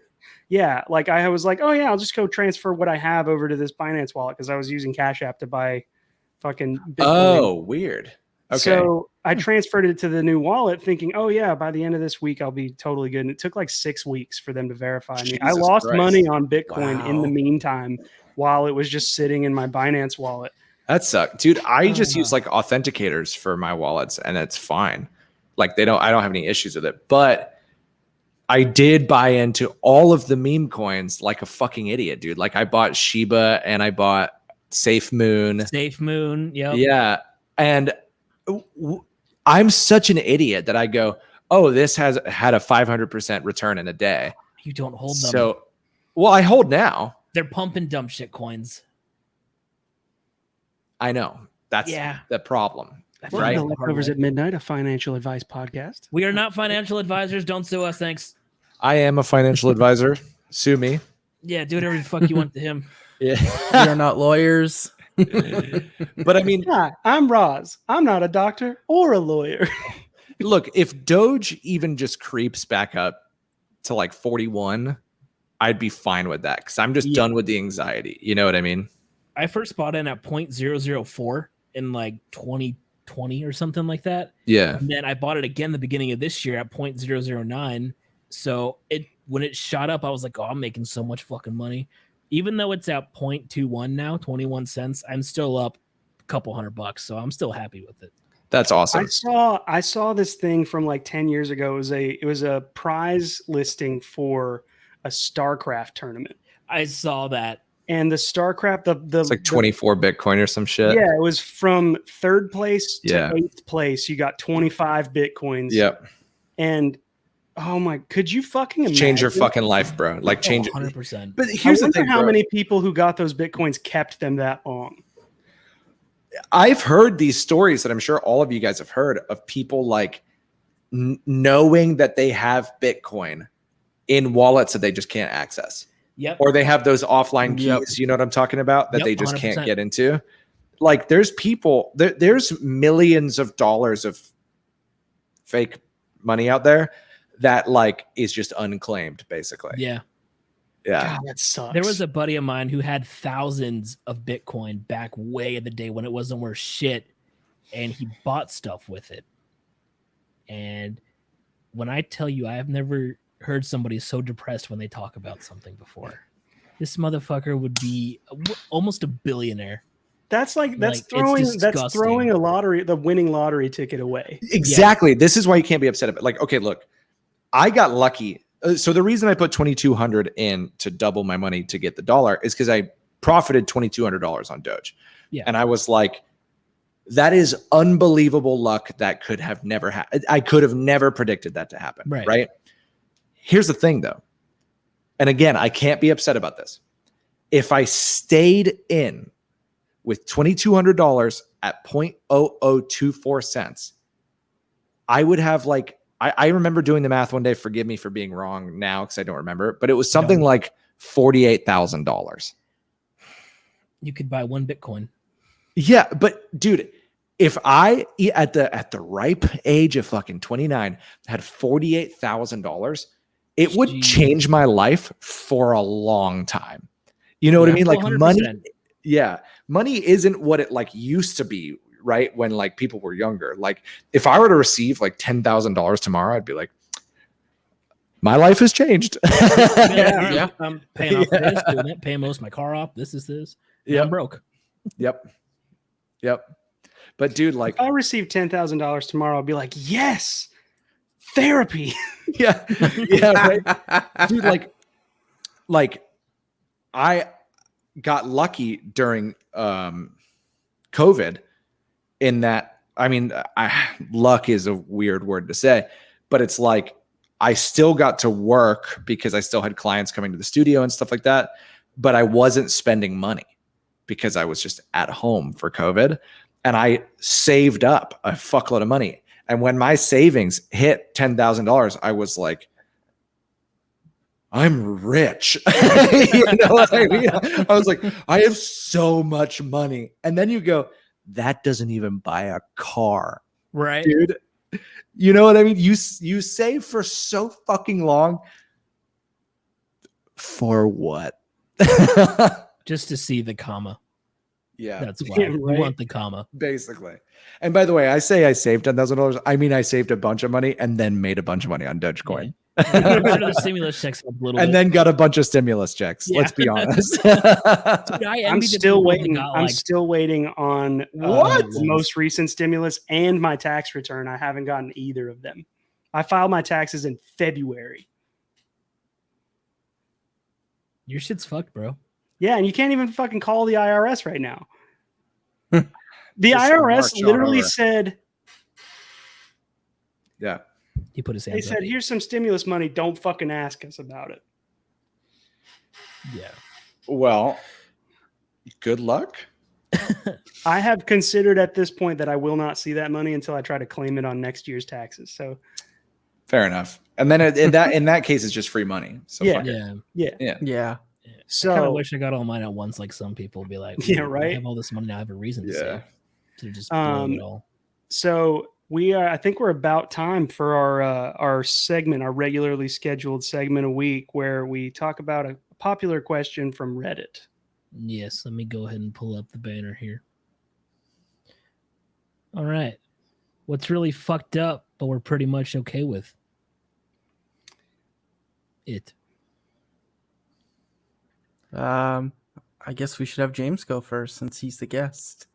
Yeah, like I was like, oh yeah, I'll just go transfer what I have over to this Binance wallet because I was using Cash App to buy fucking Bitcoin. Oh, weird. Okay. So I transferred it to the new wallet thinking, oh yeah, by the end of this week, I'll be totally good. And it took like 6 weeks for them to verify me. I Jesus lost Christ. money on Bitcoin in the Wow. meantime while it was just sitting in my Binance wallet. That sucks, dude. I just use like authenticators for my wallets, and it's fine. Like I don't have any issues with it. But I did buy into all of the meme coins like a fucking idiot, dude. Like I bought Shiba and I bought Safe Moon. Safe Moon. Yep. Yeah, and I'm such an idiot that I go, oh, this has had a 500% return in a day. You don't hold them. So, well, I hold now. They're pump and dump shit coins. I know that's the problem, Welcome right? to Leftovers at Midnight, a financial advice podcast. We are not financial advisors. Don't sue us. Thanks. I am a financial advisor. Sue me. Yeah, do whatever the fuck you want to him. We are not lawyers. But I mean, Hi, I'm Roz. I'm not a doctor or a lawyer. look, if Doge even just creeps back up to like 41, I'd be fine with that because I'm just done with the anxiety. You know what I mean? I first bought in at 0.004 in like 2020 or something like that. Yeah. And then I bought it again the beginning of this year at 0.009. So when it shot up, I was like, oh, I'm making so much fucking money. Even though it's at 0.21 now, 21 cents, I'm still up a couple $100. So I'm still happy with it. That's awesome. I saw this thing from like 10 years ago. It was a prize listing for a StarCraft tournament. I saw that. And the StarCraft, It's like 24 Bitcoin or some shit. Yeah, it was from 3rd place to Yeah. 8th place. You got 25 Bitcoins. Yep. And oh my, could you fucking imagine? Change your fucking life, bro. Like change it. 100%. But I here's the wonder thing, how bro. many people who got those Bitcoins kept them that long. I've heard these stories that I'm sure all of you guys have heard of people like knowing that they have Bitcoin in wallets that they just can't access. Yep. Or they have those offline keys, Yep. you know what I'm talking about, that Yep, they just can't 100%. get into. Like there's people, there's millions of dollars of fake money out there that like is just unclaimed, basically. Yeah. Yeah. God, that sucks. There was a buddy of mine who had thousands of Bitcoin back way in the day when it wasn't worth shit, and he bought stuff with it. And when I tell you, I have never heard somebody so depressed when they talk about something before. This motherfucker would be almost a billionaire. That's Like, it's throwing disgusting. the winning lottery ticket away. Exactly. This is why you can't be upset about. Like, okay, look, I got lucky. So the reason I put 2,200 in to double my money to get the dollar is because I profited $2,200 on Doge. Yeah. And I was like, that is unbelievable luck. That could have never happened. I could have never predicted that to happen. Right. Right. Here's the thing, though. And again, I can't be upset about this. If I stayed in with $2,200 at 0.0024 cents, I would have like, I remember doing the math one day. Forgive me for being wrong now because I don't remember, but it was something like $48,000. You could buy one Bitcoin. Yeah, but dude, if I at the ripe age of fucking 29 had $48,000, it would Jeez. change my life for a long time. You know what I mean? Like 100%. money. Yeah, money isn't what it like used to be, right? When like people were younger. Like if I were to receive like $10,000 tomorrow, I'd be like, my life has changed. Yeah. I'm paying off this, doing it, paying most of my car off. This is this. Yeah. I'm broke. Yep. But dude, like, If I receive $10,000 tomorrow, I'll be like, yes, therapy. yeah, right? Dude, like I got lucky during COVID in that, I mean, luck is a weird word to say, but it's like I still got to work because I still had clients coming to the studio and stuff like that, but I wasn't spending money because I was just at home for COVID, and I saved up a fuckload of money. And when my savings hit $10,000, I was like, I'm rich. You know what I mean? I was like, I have so much money. And then you go, that doesn't even buy a car, Right. dude. You know what I mean? You save for so fucking long. For what? Just to see the comma. Yeah, That's why Damn you right. want the comma. basically. And by the way, I say I saved $10,000. I mean, I saved a bunch of money and then made a bunch of money on Dogecoin. I'm sure the stimulus checks helped a little And bit. then got a bunch of stimulus checks. Yeah. Let's be honest. Dude, I I'm envy the still people that waiting. got, I'm like, still waiting on What? the most recent stimulus and my tax return. I haven't gotten either of them. I filed my taxes in February. your shit's fucked, bro. Yeah, and you can't even fucking call the IRS right now. The Just IRS march on literally over. said, Yeah. He put his they hands up. said, here's some stimulus money. Don't fucking ask us about it. Yeah. Well, good luck. I have considered at this point that I will not see that money until I try to claim it on next year's taxes. So Fair enough. And then in that case, it's just free money. So Yeah. fuck it. Yeah. yeah. Yeah. I kind of So wish I got all mine at once, like some people be like, Yeah, "Ooh, right? I have all this money now. I have a reason to Yeah. save." To just blow it all. so we are. I think we're about time for our segment, our regularly scheduled segment a week, where we talk about a popular question from Reddit. Yes, let me go ahead and pull up the banner here. All right. What's really fucked up, but we're pretty much okay with it? I guess we should have James go first since he's the guest.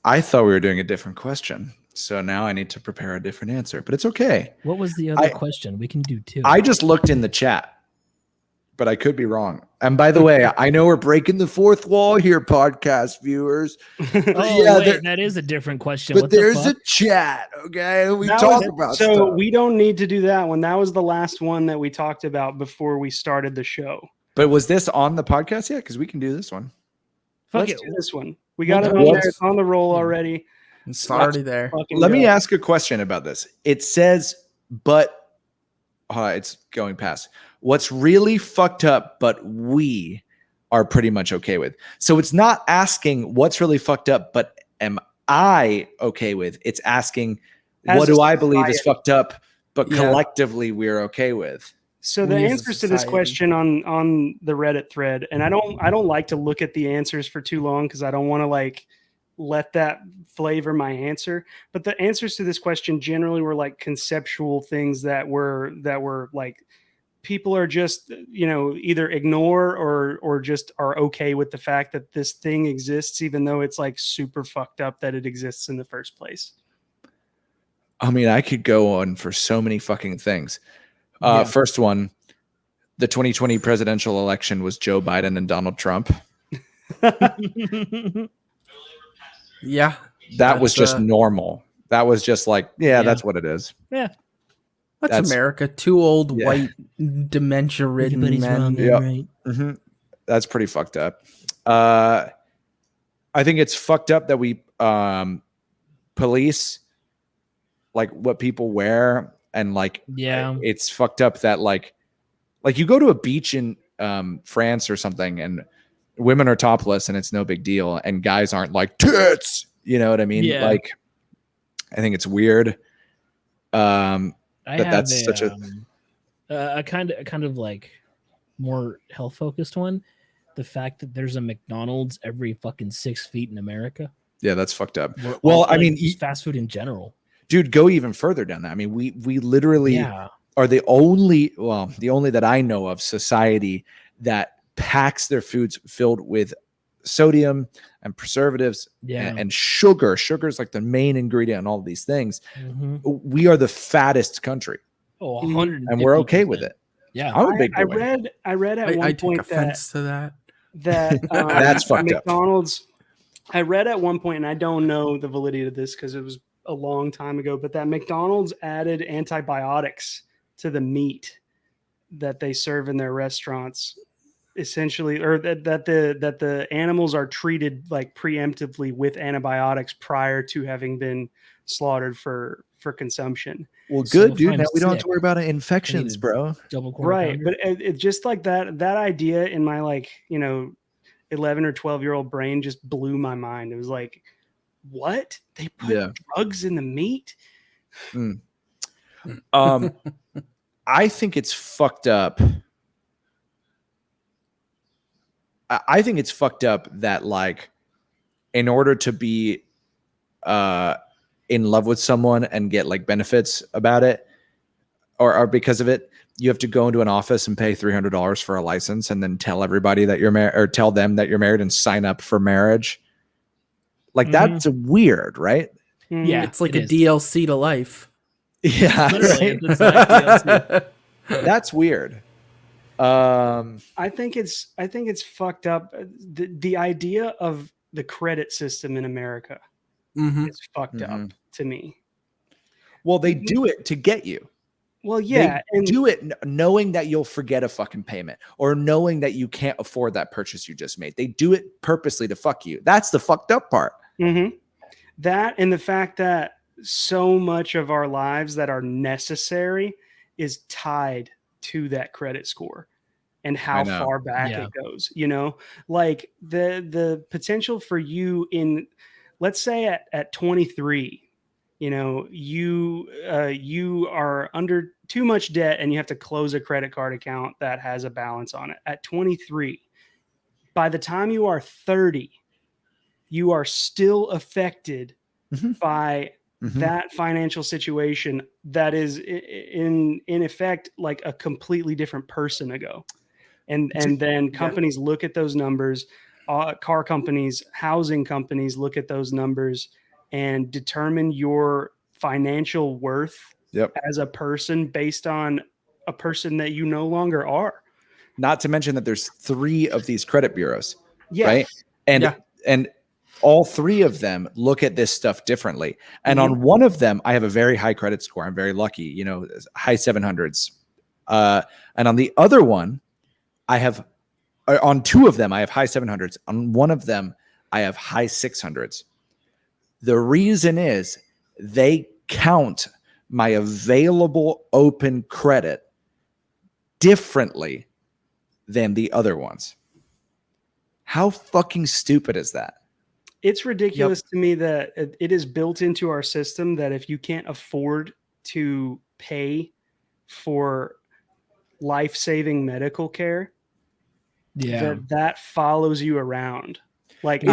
I thought we were doing a different question. So now I need to prepare a different answer, but it's okay. What was the other question? We can do two. I just looked in the chat, but I could be wrong. And by the way, I know we're breaking the fourth wall here, podcast viewers. oh, yeah, wait, that is a different question. But What the there's fuck? a chat, okay? We That talk was- about so stuff. we don't need to do that one. That was the last one that we talked about before we started the show. But was this on the podcast yet? Because we can do this one. Fuck Let's it. do this one. We got Well, it on there. what's- It's on the roll already. It's already there. Fucking Let me go. ask a question about this. It says, but it's going past. What's really fucked up, but we are pretty much okay with. So it's not asking what's really fucked up, but am I okay with? It's asking, As what a do I believe is society. fucked up, but Yeah. collectively we're okay with? So the We as a answers to this society. question on the Reddit thread, and I don't like to look at the answers for too long because I don't want to like let that flavor my answer. But the answers to this question generally were like conceptual things that were like people are just either ignore or just are okay with the fact that this thing exists, even though it's like super fucked up that it exists in the first place. I mean, I could go on for so many fucking things. Yeah. First one, the 2020 presidential election was Joe Biden and Donald Trump. Yeah. That was That's, just normal. That was just like, yeah, Yeah. that's what it is. Yeah. That's America. Two old Yeah. white dementia-ridden Everybody's men. wrong, Yeah. right? Mm-hmm. That's pretty fucked up. I think it's fucked up that we police like what people wear, and like Yeah. it's fucked up that like you go to a beach in France or something, and women are topless, and it's no big deal, and guys aren't like tits. You know what I mean? Yeah. Like, I think it's weird. I have That's such a kind of like more health focused one. The fact that there's a McDonald's every fucking 6 feet in America. Yeah, that's fucked up. We're Well, all, I mean, just fast food in general. Dude, go even further down that. I mean, we literally Yeah. are the only that I know of society that packs their foods filled with sodium and preservatives Yeah. and sugar. Sugar is like the main ingredient in all of these things. Mhm. We are the fattest country, Oh, 100. and we're okay with it. Yeah. I'm a big I boy. read at I one take point offense to that. that That's fucked up. McDonald's. I read at one point, and I don't know the validity of this because it was a long time ago, but that McDonald's added antibiotics to the meat that they serve in their restaurants, essentially, or that the animals are treated like preemptively with antibiotics prior to having been slaughtered for consumption. Well, So good, if dude. I'm Now we don't have sick, to worry about infections, to- bro. Double quarter Right, pounder. but it just like that idea in my 11 or 12-year-old brain just blew my mind. It was like, what? They put Yeah. drugs in the meat? I think it's fucked up. I think it's fucked up that like in order to be in love with someone and get like benefits about it or because of it, you have to go into an office and pay $300 for a license and then tell everybody that you're married, or tell them that you're married and sign up for marriage. Like that's weird, right? Yeah, It's like it a is. DLC to life. Yeah, Literally, right? it's exact DLC. That's weird. I think it's fucked up. The idea of the credit system in America Mm-hmm. is fucked up to me. Well, they do it to get you. Well, yeah, They and do it knowing that you'll forget a fucking payment or knowing that you can't afford that purchase you just made. They do it purposely to fuck you. That's the fucked up part. that and the fact that so much of our lives that are necessary is tied to that credit score and how far back it goes. You know, like the potential for you in, let's say at 23. You know, you are under too much debt and you have to close a credit card account that has a balance on it. At 23, by the time you are 30, you are still affected by that financial situation that is in effect like a completely different person ago. And then companies look at those numbers, car companies, housing companies look at those numbers and determine your financial worth as a person based on a person that you no longer are. Not to mention that there's 3 of these credit bureaus, Yeah. right? And all 3 of them look at this stuff differently. And on one of them, I have a very high credit score. I'm very lucky, you know, high 700s. And on the other one, I have, on 2 of them, I have high 700s. On one of them, I have high 600s. The reason is they count my available open credit differently than the other ones. How fucking stupid is that? It's ridiculous to me that it is built into our system that if you can't afford to pay for life-saving medical care, that follows you around. Like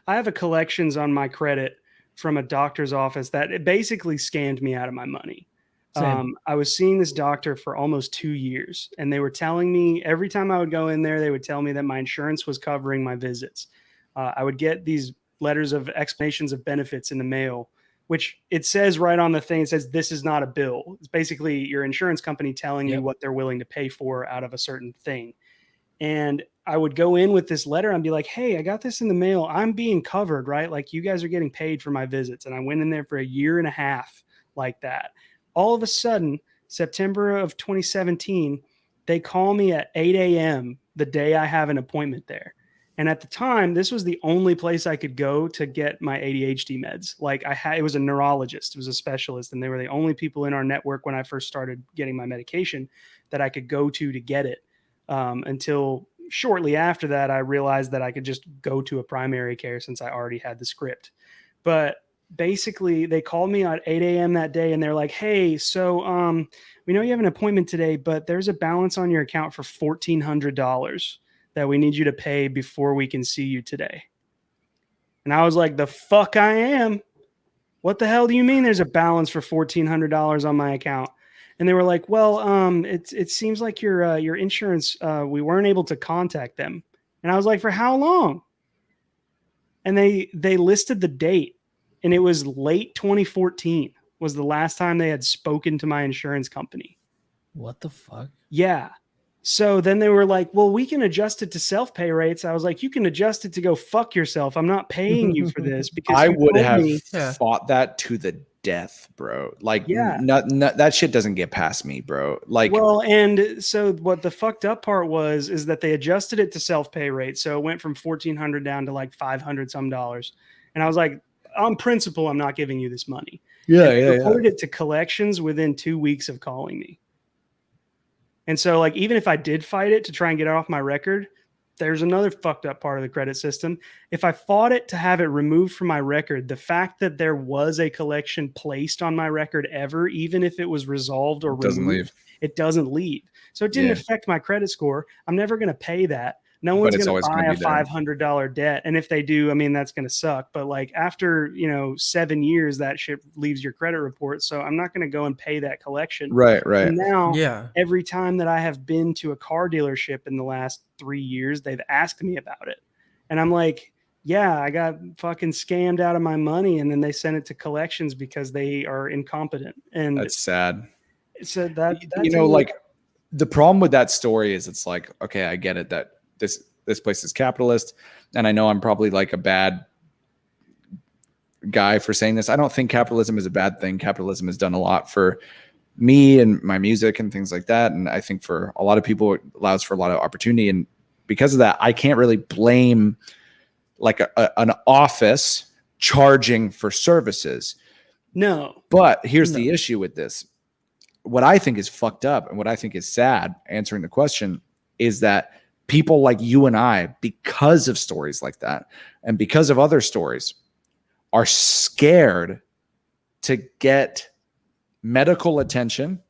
I have a collections on my credit from a doctor's office that it basically scammed me out of my money. I was seeing this doctor for almost 2 years, and they were telling me every time I would go in there, they would tell me that my insurance was covering my visits. I would get these letters of explanations of benefits in the mail, which it says right on the thing. It says, this is not a bill. It's basically your insurance company telling you what they're willing to pay for out of a certain thing. And I would go in with this letter and be like, hey, I got this in the mail. I'm being covered, right? Like you guys are getting paid for my visits. And I went in there for a year and a half like that. All of a sudden, September of 2017, they call me at 8 a.m. the day I have an appointment there. And at the time, this was the only place I could go to get my ADHD meds. Like it was a neurologist, it was a specialist, and they were the only people in our network when I first started getting my medication that I could go to get it. Until shortly after that, I realized that I could just go to a primary care since I already had the script. But basically, they called me at 8 a.m. that day, and they're like, hey, so we know you have an appointment today, but there's a balance on your account for $1,400 that we need you to pay before we can see you today. And I was like, the fuck I am. What the hell do you mean there's a balance for $1,400 on my account? And they were like, well, it seems like your insurance, we weren't able to contact them. And I was like, for how long? And they listed the date, and it was late 2014 was the last time they had spoken to my insurance company. What the fuck? Yeah. So then they were like, well, we can adjust it to self-pay rates. I was like, you can adjust it to go fuck yourself. I'm not paying you for this because I would have fought that to the death, bro. Like, that shit doesn't get past me, bro. Like, well, and so what the fucked up part is that they adjusted it to self-pay rate. So it went from 1,400 down to like 500 some dollars. And I was like, on principle, I'm not giving you this money. They reported it to collections within 2 weeks of calling me. And so, like, even if I did fight it to try and get it off my record, there's another fucked up part of the credit system. If I fought it to have it removed from my record, the fact that there was a collection placed on my record ever, even if it was resolved or removed, it doesn't leave. So it didn't affect my credit score. I'm never going to pay that. No one's it's going to always buy gonna a be there. $500 debt. And if they do, I mean, that's going to suck. But like after, 7 years, that shit leaves your credit report. So I'm not going to go and pay that collection. Right. And now Yeah. every time that I have been to a car dealership in the last 3 years, they've asked me about it. And I'm like, yeah, I got fucking scammed out of my money. And then they sent it to collections because they are incompetent. And That's sad. so that's Like the problem with that story is it's like, okay, I get it that this place is capitalist, and I know I'm probably like a bad guy for saying this. I don't think capitalism is a bad thing. Capitalism has done a lot for me and my music and things like that, and I think for a lot of people it allows for a lot of opportunity, and because of that I can't really blame like an office charging for services. no. But here's the issue with this. What I think is fucked up and what I think is sad, answering the question, is that people like you and I, because of stories like that and because of other stories, are scared to get medical attention,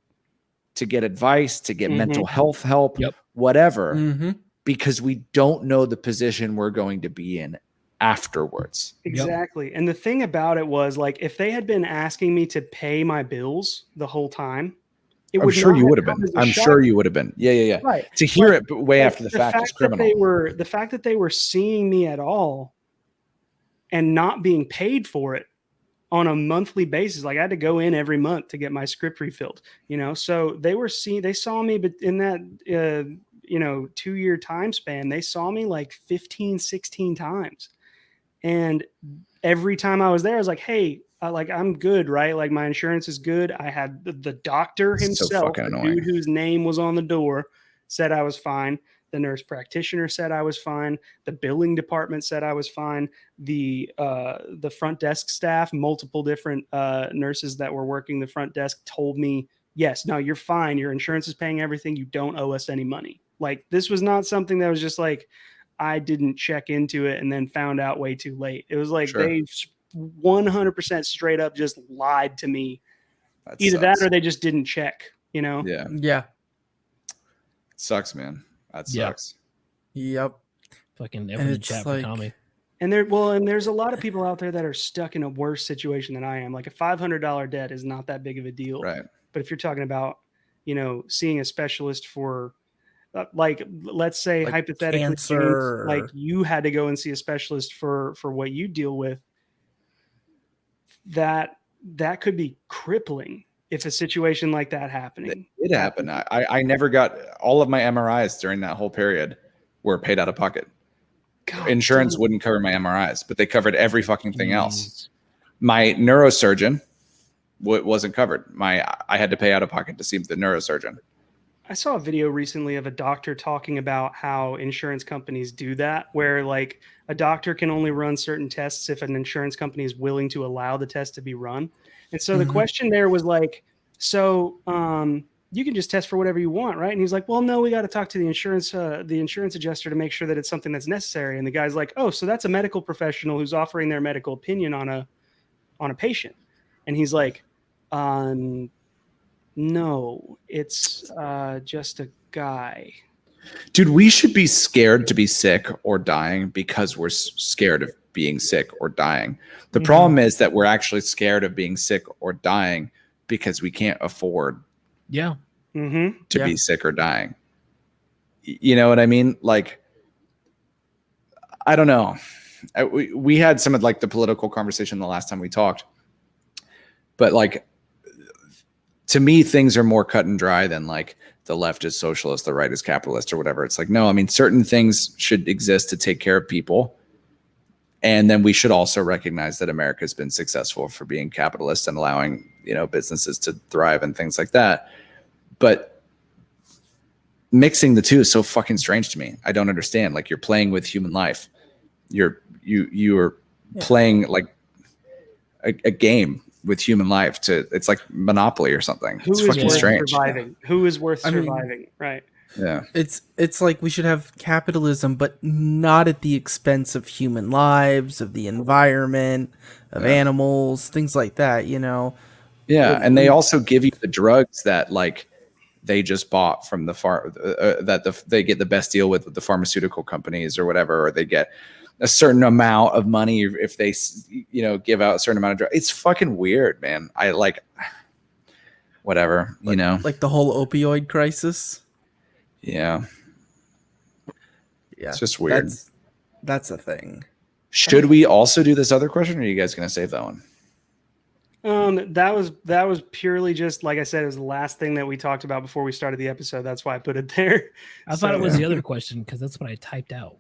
to get advice, to get mental health help, whatever, because we don't know the position we're going to be in afterwards. Exactly. And the thing about it was like, if they had been asking me to pay my bills the whole time, I'm sure you would have been. I'm sure you would have been. Yeah. Right. To hear it way after the fact is criminal. The fact that they were seeing me at all and not being paid for it on a monthly basis. Like I had to go in every month to get my script refilled, so they saw me, but in that, 2-year time span, they saw me like 15, 16 times. And every time I was there, I was like, hey, I'm good, right? Like my insurance is good. I had the doctor himself, the dude whose name was on the door, said I was fine. The nurse practitioner said I was fine. The billing department said I was fine. The front desk staff, multiple different nurses that were working the front desk, told me, yes, no, you're fine. Your insurance is paying everything. You don't owe us any money. Like this was not something that was just like, I didn't check into it and then found out way too late. It was like they 100% straight up just lied to me. Either that or they just didn't check, Yeah. Yeah. Sucks, man. That sucks. Yep. Fucking every chat for Tommy. And there's a lot of people out there that are stuck in a worse situation than I am. Like a $500 debt is not that big of a deal. Right. But if you're talking about, seeing a specialist for like, let's say Like hypothetically, cancer. like you had to go and see a specialist for what you deal with, that could be crippling if a situation like that happening. It happened. I never got all of my MRIs during that whole period were paid out of pocket. God, insurance wouldn't cover my MRIs, but they covered every fucking thing else. My neurosurgeon wasn't covered. I had to pay out of pocket to see the neurosurgeon. I saw a video recently of a doctor talking about how insurance companies do that, where like a doctor can only run certain tests if an insurance company is willing to allow the test to be run. And so the question there was like, so you can just test for whatever you want, right? And he's like, well, no, we got to talk to the insurance adjuster to make sure that it's something that's necessary. And the guy's like, oh, so that's a medical professional who's offering their medical opinion on a patient. And he's like, no, it's just a guy. Dude, we should be scared to be sick or dying because we're scared of being sick or dying. The problem is that we're actually scared of being sick or dying because we can't afford to be sick or dying. You know what I mean? Like, I don't know. We had some of like the political conversation the last time we talked, but like, to me, things are more cut and dry than like the left is socialist, the right is capitalist or whatever. It's like, no, I mean, certain things should exist to take care of people. And then we should also recognize that America has been successful for being capitalist and allowing, businesses to thrive and things like that. But mixing the two is so fucking strange to me. I don't understand. Like you're playing with human life. You're playing like a game with human life it's like Monopoly or something. It's fucking strange. Surviving? Who is worth surviving? Right. Yeah. It's like we should have capitalism, but not at the expense of human lives, of the environment, of animals, things like that, Yeah. And they also give you the drugs that like they just bought from the they get the best deal with the pharmaceutical companies or whatever, or they get a certain amount of money if they, you know, give out a certain amount of drugs. It's fucking weird, man. I like, whatever, you know, like the whole opioid crisis. Yeah, it's just weird. That's a thing. Should we also do this other question, or are you guys going to save that one? That was purely just, like I said, it was the last thing that we talked about before we started the episode. That's why I put it there. I thought it was the other question because that's what I typed out.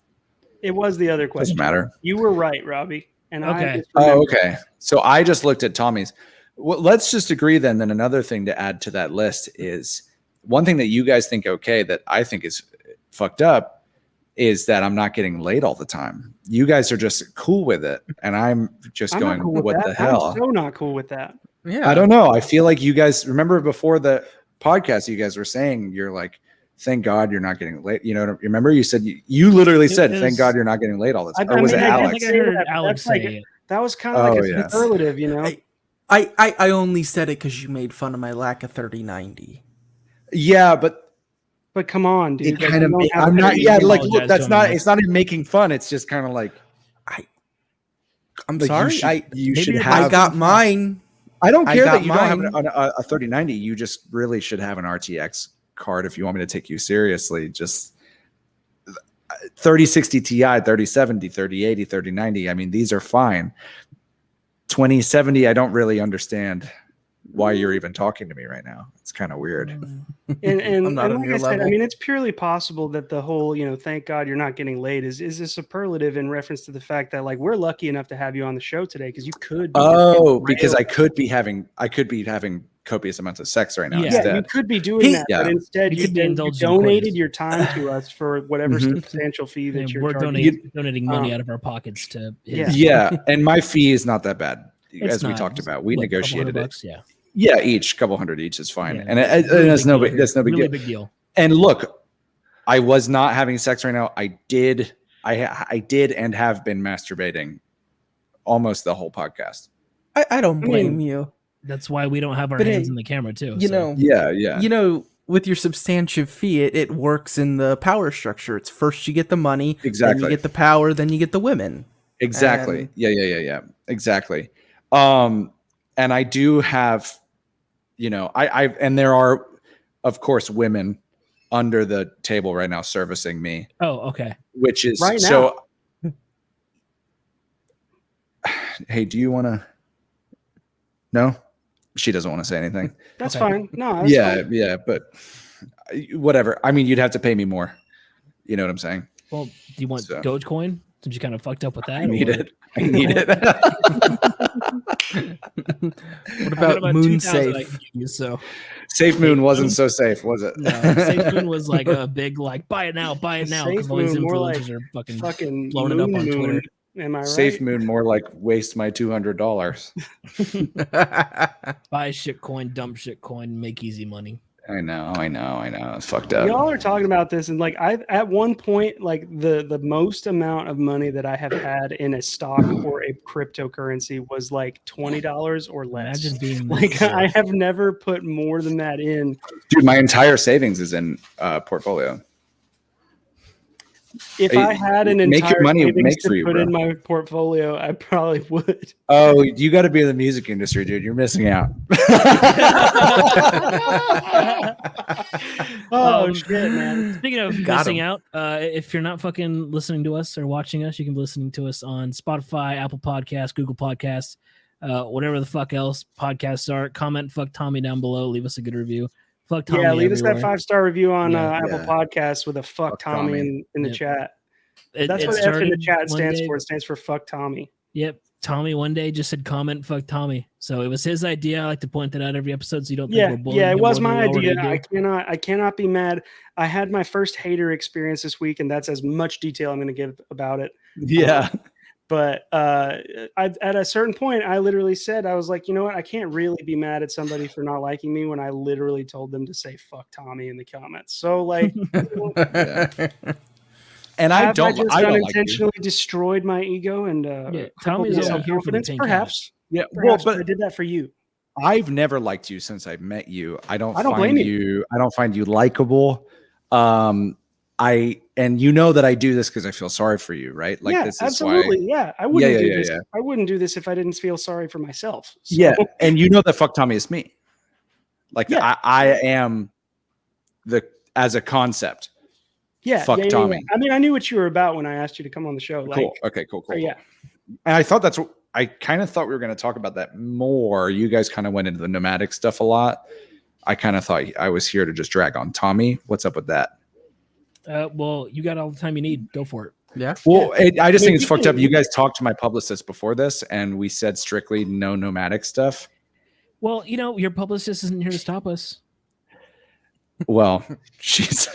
It was the other question. Doesn't matter. You were right, Robbie. And Okay. Okay. So I just looked at Tommy's. Well, let's just agree then. Then another thing to add to that list is one thing that you guys think okay that I think is fucked up is that I'm not getting laid all the time. You guys are just cool with it, and I'm just going, cool what that. the hell? I'm so not cool with that. Yeah. I don't know. I feel like you guys remember before the podcast, you guys were saying you're like, thank God you're not getting late. You know, remember you said you literally said, thank God you're not getting late all the time. Or was it Alex? I think I heard Alex say it. That was kind of like a superlative, you know. I only said it because you made fun of my lack of 3090. Yeah, but come on, dude. It kind of. I'm not. Yeah, like look, that's not. It's not even making fun. It's just kind of like. I'm like sorry. You should have. I got mine. I don't care that you mine. don't have a 3090. You just really should have an RTX card if you want me to take you seriously. Just 3060 Ti, 3070, 3080, 3090. I mean, these are fine. 2070, I don't really understand why you're even talking to me right now. It's kind of weird. And I'm not on like your I said, level. I mean, it's purely possible that the whole, you know, thank God you're not getting laid is a superlative in reference to the fact that like we're lucky enough to have you on the show today because you could. Because I could be having copious amounts of sex right now. Yeah, instead. you could be doing that, Yeah. but instead you donated your time to us for whatever substantial fee that you're we're charging. donating money out of our pockets to. Yeah, and my fee is not that bad. It's As we not. talked about, we What, negotiated it. $200? Yeah. Yeah, each couple hundred each is fine, Yeah, and really that's no big big. deal That's no big really deal. big deal. And look, I was not having sex right now. I did and have been masturbating almost the whole podcast. I don't blame you. That's why we don't have our But hands in the camera too. You so. know. Yeah. You know, with your substantive fee, it works in the power structure. It's first you get the money, Exactly. then you get the power, then you get the women. Exactly. And- Yeah. Exactly. And I do have, you know, and there are, of course, women under the table right now servicing me. Oh, okay. Which is Right now. so. Hey, do you want to? No, she doesn't want to say anything. That's Okay. fine. No, that's fine. Yeah, but whatever. I mean, you'd have to pay me more. You know what I'm saying? Well, do you want So. Dogecoin? Since you kind of fucked up with that. I need or- it. I need it. What about Moon 2,000 Safe? I can use, so Safe Moon wasn't so safe, was it? no, Safe Moon was like a big like buy it now because Safe all these Moon, more like influencers are fucking Fucking blowing it up on moon. Twitter. Am I right? Safe Moon, more like waste my $200. Buy shit coin, dump shit coin, make easy money. I know. It's fucked up. Y'all are talking about this, and like I at one point, like the most amount of money that I have had in a stock or a cryptocurrency was like $20 or less. Imagine being Like that. I have never put more than that in. Dude, my entire savings is in portfolio. If Hey, I had an make your entire money savings make to for you, put bro. in my portfolio, I probably would. Oh, you got to be in the music industry, dude. You're missing out. Oh shit, man! Speaking of Got missing him. out, if you're not fucking listening to us or watching us, you can be listening to us on Spotify, Apple Podcasts, Google Podcasts, whatever the fuck else podcasts are. Comment fuck Tommy down below. Leave us a good review. Fuck Tommy. Yeah, leave us that everywhere. 5-star review on Yeah. Apple Podcasts with a fuck Tommy Tommy. in the Yep. chat. It- That's it what F in the started chat one stands day- for. It stands for fuck Tommy. Yep. Tommy one day just said comment fuck Tommy. So it was his idea. I like to point that out every episode so you don't think Yeah, we're bullying yeah, it him was more than my we already idea. do. I cannot be mad. I had my first hater experience this week, and that's as much detail I'm going to give about it. Yeah. But at a certain point, I literally said, I was like, you know what? I can't really be mad at somebody for not liking me when I literally told them to say fuck Tommy in the comments. So like, And have I I don't just like you. unintentionally destroyed my ego and Yeah, crippled Tommy's my over here for the self-confidence? pink Perhaps. Yeah, well, Perhaps, but I did that for you. I've never liked you since I've met you. I don't blame find you. you. I don't find you likable. And you know that I do this because I feel sorry for you, right? Like yeah, this is absolutely. why. Yeah, I wouldn't do yeah, this. yeah. I wouldn't do this if I didn't feel sorry for myself. So, Yeah, and you know that fuck Tommy is me. Like Yeah. I am as a concept. yeah, Fuck yeah, yeah, Tommy. yeah. I mean, I knew what you were about when I asked you to come on the show. Cool. Like, Okay. Cool. so yeah. And I thought that's what I kind of thought we were going to talk about that more. You guys kind of went into the nomadic stuff a lot. I kind of thought I was here to just drag on Tommy. What's up with that? Well, you got all the time you need. Go for it. Yeah. Well, I just think it's fucked up. can- You guys talked to my publicist before this, and we said strictly no nomadic stuff. Well, your publicist isn't here to stop us. Well, she's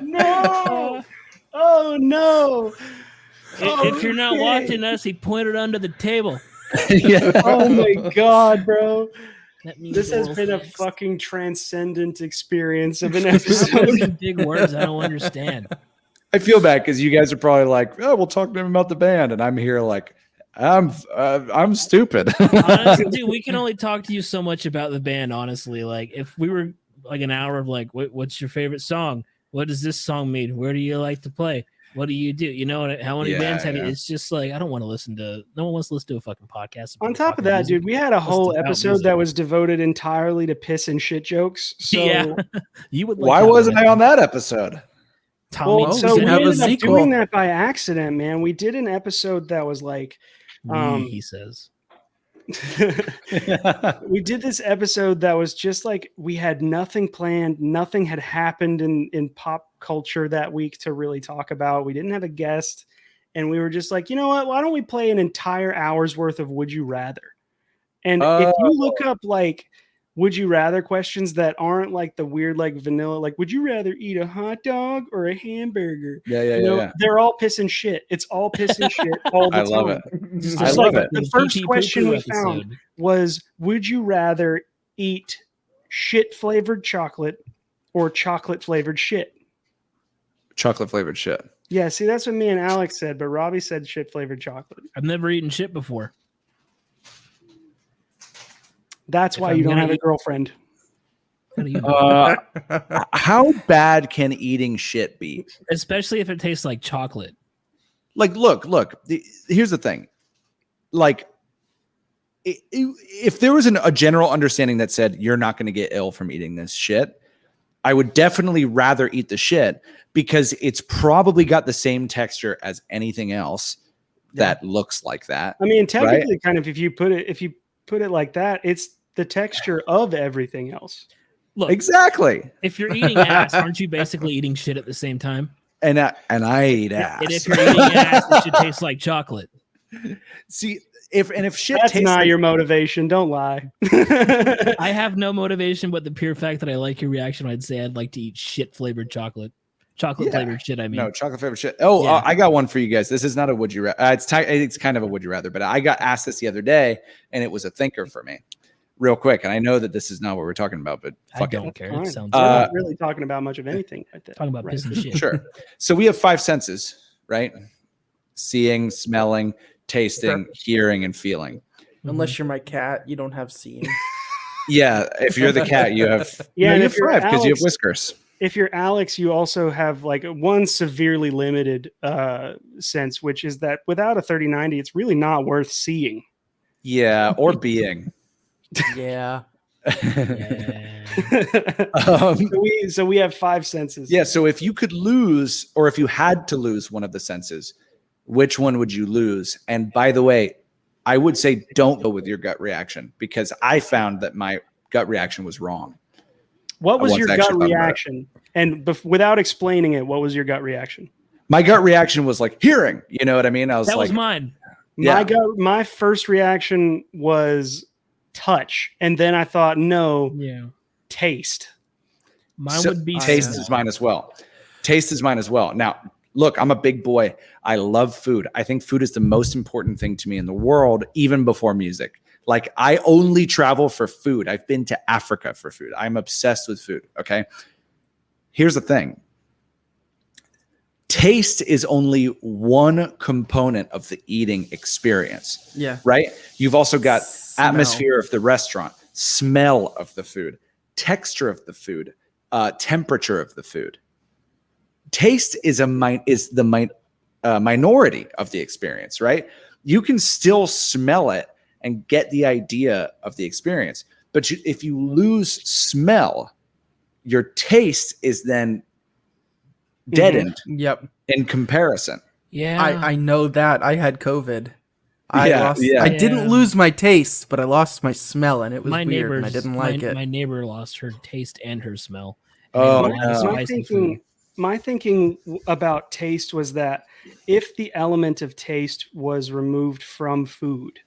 No. Oh no. If you're not Okay. watching us, he pointed under the table. yeah. Oh my god, bro. That means This has oral been a sex. fucking transcendent experience of an Stop episode. using big words I don't understand. I feel bad because you guys are probably like, oh, we'll talk to him about the band, and I'm here like, I'm stupid. Honestly, dude, we can only talk to you so much about the band. Honestly, like if we were like an hour of like, what's your favorite song? What does this song mean? Where do you like to play? What do you do? How many Yeah, bands have you? yeah. It's just like I don't want to listen to. No one wants to listen to a fucking podcast. On top of that, dude, we had a whole about episode music. that was devoted entirely to piss and shit jokes. So, yeah, you would. Like Why that, wasn't man. I on that episode? Tommy, well, Oh, so we we should have a ended up sequel. doing that by accident, man. We did an episode that was like, he says. we did this episode that was just like we had nothing planned, nothing had happened in pop culture that week to really talk about. We didn't have a guest, and we were just like, you know what? Why don't we play an entire hour's worth of Would You Rather? And if you look up like would you rather questions that aren't like the weird like vanilla, like would you rather eat a hot dog or a hamburger? Yeah. They're all piss and shit. It's all piss and shit all the I time. love it. Just I like love it. the first question we found was would you rather eat shit flavored chocolate or chocolate flavored shit? Chocolate flavored shit. Yeah, see, that's what me and Alex said, but Robbie said shit flavored chocolate. I've never eaten shit before. That's If why I'm you don't gonna have a eat- girlfriend. How do you know? How bad can eating shit be? Especially if it tastes like chocolate. Like, look. Here's the thing. Like, if there was a general understanding that said you're not going to get ill from eating this shit, I would definitely rather eat the shit because it's probably got the same texture as anything else that looks like that. I mean, technically, kind of if you put it like that, it's the texture of everything else. Look, Exactly. if you're eating ass, aren't you basically eating shit at the same time? And I eat ass. And if you're eating ass, it should taste like chocolate. See, if shit That's tastes not like, your motivation. Don't lie. I have no motivation but the pure fact that I like your reaction. I'd say I'd like to eat shit flavored chocolate. Chocolate flavored shit, I mean. no chocolate flavored shit. Oh, Yeah. I got one for you guys. This is not a would you rather. It's kind of a would you rather, but I got asked this the other day, and it was a thinker for me, real quick. And I know that this is not what we're talking about, but I fuck don't it. care. Fine. It sounds We're Uh, not really talking about much of anything right there. talking about Right. piss and shit. Sure. So we have 5 senses, right? Seeing, smelling, tasting, hearing, and feeling. Unless you're my cat, you don't have seeing. Yeah, if you're the cat, you have Yeah, no, and you if have you're 5 because you have Alex- whiskers. If you're Alex, you also have like one severely limited sense, which is that without a 3090, it's really not worth seeing. Yeah, or being. Yeah. Yeah. So we have 5 senses. Yeah, so if you could lose, or if you had to lose one of the senses, which one would you lose? And by the way, I would say don't go with your gut reaction because I found that my gut reaction was wrong. What was I your once gut actually thought about it. reaction? And without explaining it, what was your gut reaction? My gut reaction was like hearing. You know what I mean? I was That like, was mine. Yeah. My first reaction was touch, and then I thought, no, Yeah. taste. Mine So would be taste smell. is mine as well. Taste is mine as well. Now, look, I'm a big boy. I love food. I think food is the most important thing to me in the world, even before music. Like I only travel for food. I've been to Africa for food. I'm obsessed with food. Okay. Here's the thing. taste is only one component of the eating experience. Yeah. Right? You've also got Smell. atmosphere of the restaurant, smell of the food, texture of the food, temperature of the food. Taste is the minority of the experience, right? You can still smell it and get the idea of the experience, but if you lose smell, your taste is then deadened Yep. in comparison. Yeah. I know that. I had COVID. Yeah. I didn't lose my taste, but I lost my smell, and it was my weird, and I neighbors, didn't like it. My neighbor lost her taste and her smell. Oh, Made a lot of no. spicy food. My thinking about taste was that if the element of taste was removed from food,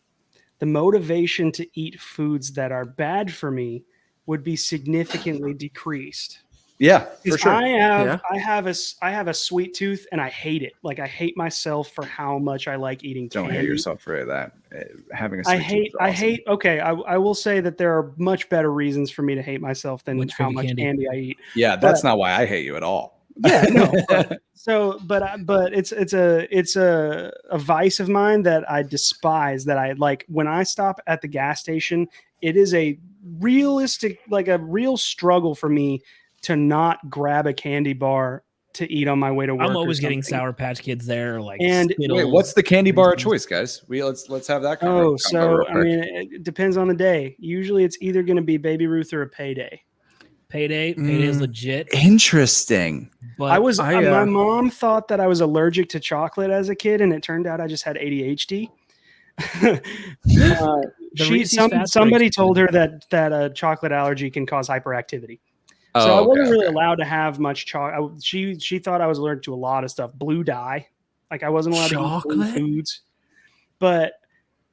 the motivation to eat foods that are bad for me would be significantly decreased. Yeah, for Because sure. I have a sweet tooth and I hate it. Like I hate myself for how much I like eating Don't candy. hate yourself for that. Having a sweet tooth is I awesome. hate. Okay, I will say that there are much better reasons for me to hate myself than Which how favorite much candy? candy I eat. Yeah, that's not why I hate you at all. Yeah, no. But it's a vice of mine that I despise. That I like when I stop at the gas station. It is a realistic, like a real struggle for me to not grab a candy bar to eat on my way to work. I'm or always getting something. Sour Patch Kids there, or like And- Skittles. Wait, what's the candy bar of Reese's. choice, guys? Let's have that. Oh, convo so real I quick. mean, it depends on the day. Usually, it's either going to be Baby Ruth or a Payday. Payday is legit. Interesting. But My mom thought that I was allergic to chocolate as a kid, and it turned out I just had ADHD. Somebody told her that a chocolate allergy can cause hyperactivity. So I wasn't really allowed to have much chocolate. She thought I was allergic to a lot of stuff. Blue dye, like I wasn't allowed to eat blue foods. But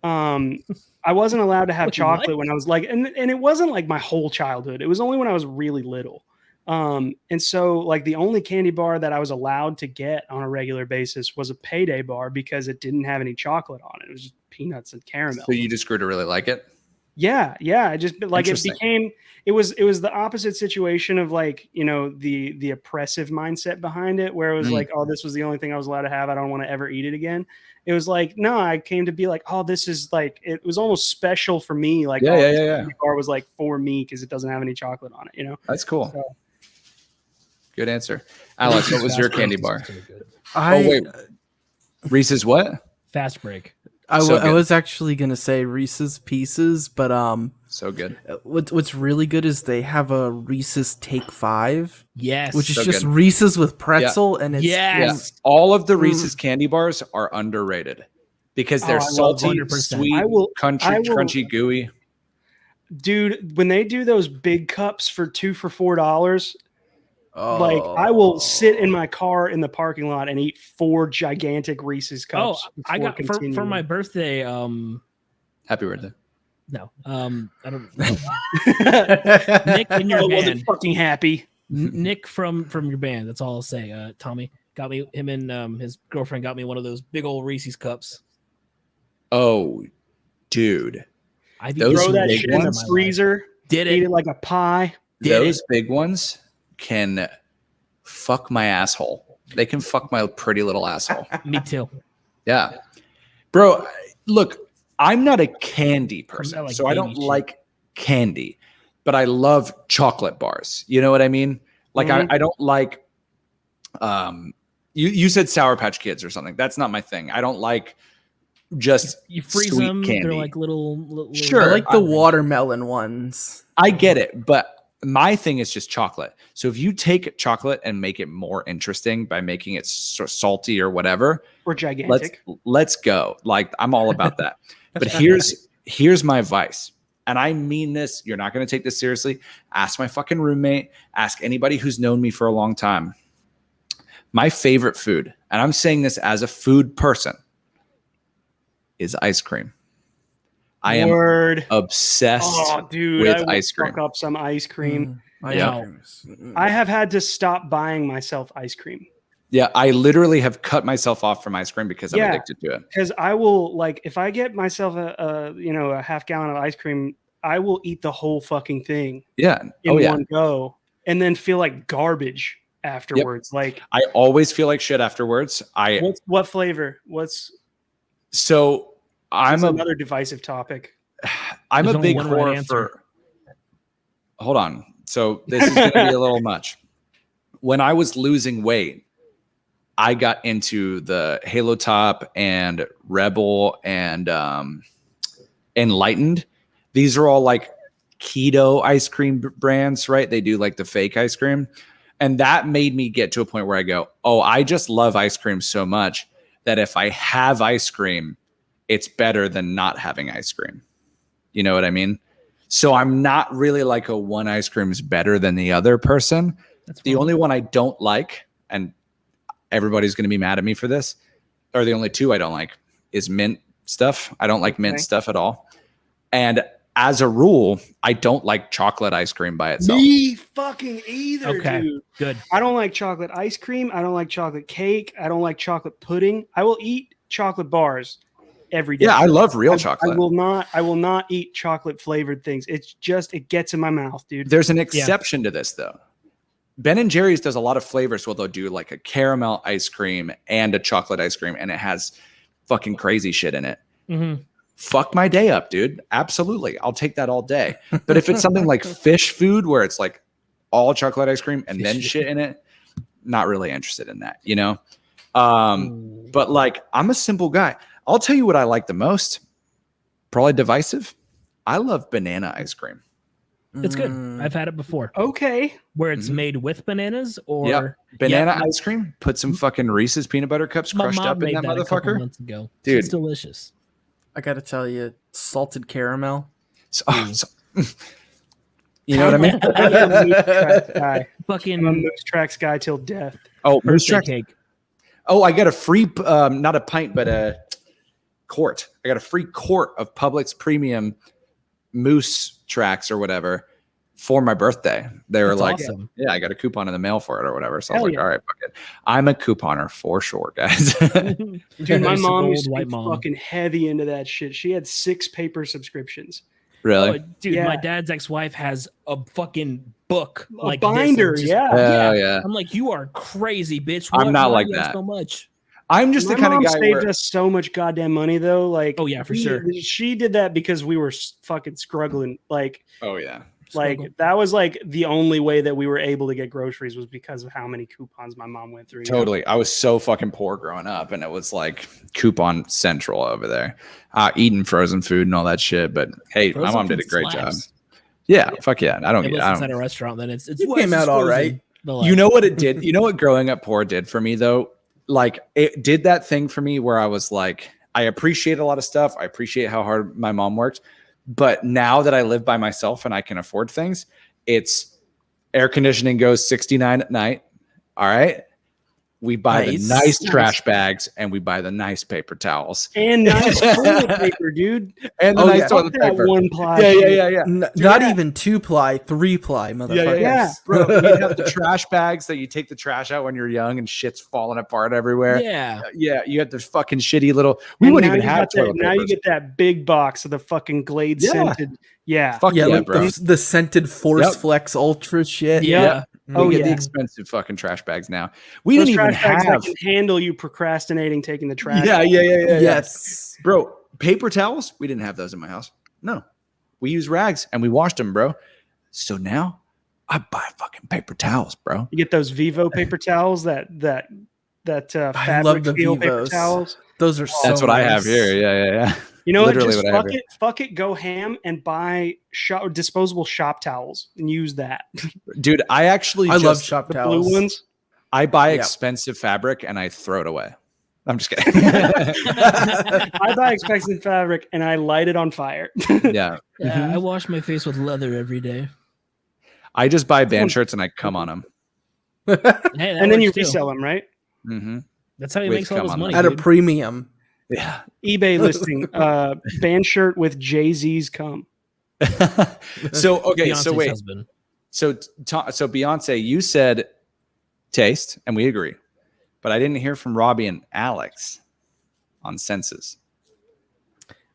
I wasn't allowed to have chocolate when I was like, and it wasn't like my whole childhood. It was only when I was really little. And so like the only candy bar that I was allowed to get on a regular basis was a Payday bar because it didn't have any chocolate on it. It was just peanuts and caramel. So you just grew to really like it? Yeah. I just like it was the opposite situation of like, you know, the oppressive mindset behind it, where it was like, oh, this was the only thing I was allowed to have. I don't want to ever eat it again. It was like, no, I came to be like, oh, this is like, it was almost special for me. Like, this candy bar was like for me because it doesn't have any chocolate on it, you know? That's cool. So, good answer. Alex, what was your candy bar? I Reese's what? Fast Break. I So good. was actually gonna say Reese's Pieces, but So good. what's really good is they have a Reese's Take 5, Yes. which is So just good. Reese's with pretzel, and it's Yes. Yeah. All of the Reese's candy bars are underrated because they're I love salty, 100%. sweet, crunchy, gooey. dude, when they do those big cups for $2 for $4, like I will sit in my car in the parking lot and eat 4 gigantic Reese's cups. I got for continuing. my birthday. Happy birthday. No, I don't know. Nick in your I wasn't band. fucking happy. Nick from your band. That's all I'll say. Tommy got me. Him and his girlfriend got me one of those big old Reese's cups. Oh, dude. I've Those Throw that big shit in the ones? freezer. Did Eat it? it like a pie. Those big ones can fuck my asshole. They can fuck my pretty little asshole. Me too. Yeah. Bro, look, I'm not a candy person, like so I don't baby shit. like candy, but I love chocolate bars. You know what I mean? Like I don't like you said Sour Patch Kids or something. That's not my thing. I don't like just You freeze sweet them. candy. They're like little. Sure. I like the watermelon ones. I get it, but my thing is just chocolate. So if you take chocolate and make it more interesting by making it salty or whatever, Or gigantic. let's go. Like I'm all about that. But here's my advice. And I mean this, you're not going to take this seriously. Ask my fucking roommate, ask anybody who's known me for a long time. My favorite food, and I'm saying this as a food person, is ice cream. I am obsessed with ice cream. Fuck up some ice cream. I I have had to stop buying myself ice cream. Yeah, I literally have cut myself off from ice cream because I'm addicted to it. Because I will, like, if I get myself a half gallon of ice cream, I will eat the whole fucking thing Yeah. in one go and then feel like garbage afterwards. Like, I always feel like shit afterwards. what flavor? So I'm another divisive topic. I'm There's a only big one right whore answer. for. Hold on. So this is going to be a little much. When I was losing weight, I got into the Halo Top and Rebel and Enlightened. These are all like keto ice cream brands, right? They do like the fake ice cream. And that made me get to a point where I go, oh, I just love ice cream so much that if I have ice cream, it's better than not having ice cream. You know what I mean? So I'm not really like a one ice cream is better than the other person. That's The fine. only one I don't like, and everybody's going to be mad at me for this, or the only two I don't like, is mint stuff. I don't like mint stuff at all. And as a rule, I don't like chocolate ice cream by itself. Me fucking either, Okay. dude. Good. I don't like chocolate ice cream. I don't like chocolate cake. I don't like chocolate pudding. I will eat chocolate bars every day. Yeah, I love real chocolate. I will not eat chocolate flavored things. It's just, it gets in my mouth, dude. There's an exception to this though. Ben and Jerry's does a lot of flavors. Well, they'll do like a caramel ice cream and a chocolate ice cream, and it has fucking crazy shit in it. Mm-hmm. Fuck my day up, dude. Absolutely. I'll take that all day. But if it's something like fish food where it's like all chocolate ice cream and then shit in it, not really interested in that, you know? But like, I'm a simple guy. I'll tell you what I like the most. Probably divisive. I love banana ice cream. It's good. I've had it before. Okay. Where it's made with bananas or Yep. Banana ice cream. Put some fucking Reese's peanut butter cups My crushed mom up in made that that a couple motherfucker. months ago. Dude. It's delicious. I gotta tell you, salted caramel. You know what I mean? I'm a Moose Tracks guy. Fucking I'm a Moose Tracks guy till death. Oh, Moose birthday Tracks. cake. Oh, I got a free, not a pint, but a quart. I got a free quart of Publix premium Moose Tracks or whatever for my birthday. They were That's like, awesome. yeah, I got a coupon in the mail for it or whatever. So I was Hell like, yeah. all right, fuck it. I'm a couponer for sure, guys. Dude, my Nice mom old used to white be mom. fucking heavy into that shit. She had 6 paper subscriptions. Really? Oh, dude, Yeah. my dad's ex-wife has a fucking book A like binder, this, and yeah. Hell yeah. I'm like, you are crazy, bitch. I'm not Why like do you have that. so much. I'm just My the kind mom of guy saved where us so much goddamn money, though. Like, Oh, yeah, for sure. She did that because we were fucking struggling. Like, oh yeah. Struggle. that was like the only way that we were able to get groceries was because of how many coupons my mom went through. you know? Totally. I was so fucking poor growing up, and it was like coupon central over there, eating frozen food and all that shit. But hey, my Frozen mom did food a great job. slaps. Yeah, fuck yeah. I don't. Unless I it's don't. at a restaurant, then it's It well, came it's out just all frozen. right. But, like, You know what it did? You know what growing up poor did for me though? Like it did that thing for me where I was like, I appreciate a lot of stuff. I appreciate how hard my mom worked. But now that I live by myself and I can afford things, it's air conditioning goes 69 at night. All right. We buy the nice trash bags and we buy the nice paper towels. And nice toilet paper, dude. And the Oh, nice yeah. toilet Fuck that paper. 1-ply. Yeah, shit. yeah. Not yeah. even 2-ply, 3-ply, motherfuckers. yeah. Bro, you have the trash bags that you take the trash out when you're young and shit's falling apart everywhere. yeah. Yeah, you had the fucking shitty little. We And wouldn't now even you have got that- toilet Now you papers. get that big box of the fucking Glade Yeah. scented. Yeah. Fuck Yeah, yeah, like bro. the scented Force Yep. Flex Ultra shit. Yeah. We Oh, get the yeah. expensive fucking trash bags now. We Those didn't even trash bags have. that can handle you procrastinating taking the trash. Yeah. Yes. Bro, paper towels. We didn't have those in my house. No, we use rags and we washed them, bro. So now I buy fucking paper towels, bro. You get those Vivo paper towels that I fabric love the feel paper Vivos. towels. Those are so That's what I have nice. here. Yeah. You know what? Literally Just what I have fuck here. it, fuck it, go ham and buy disposable shop towels and use that. Dude, I actually I just love shop The towels. blue ones. I buy Yeah. expensive fabric and I throw it away. I'm just kidding. I buy expensive fabric and I light it on fire. Yeah. Yeah, I wash my face with leather every day. I just buy band shirts and I come on them. Hey, that and then you works too. resell them, right? Mm-hmm. That's how he with makes all cum his on money. them. At a dude. premium. Yeah. eBay listing, band shirt with Jay-Z's cum. So, okay. So Beyonce's wait. husband. So Beyonce, you said taste, and we agree, but I didn't hear from Robbie and Alex on senses.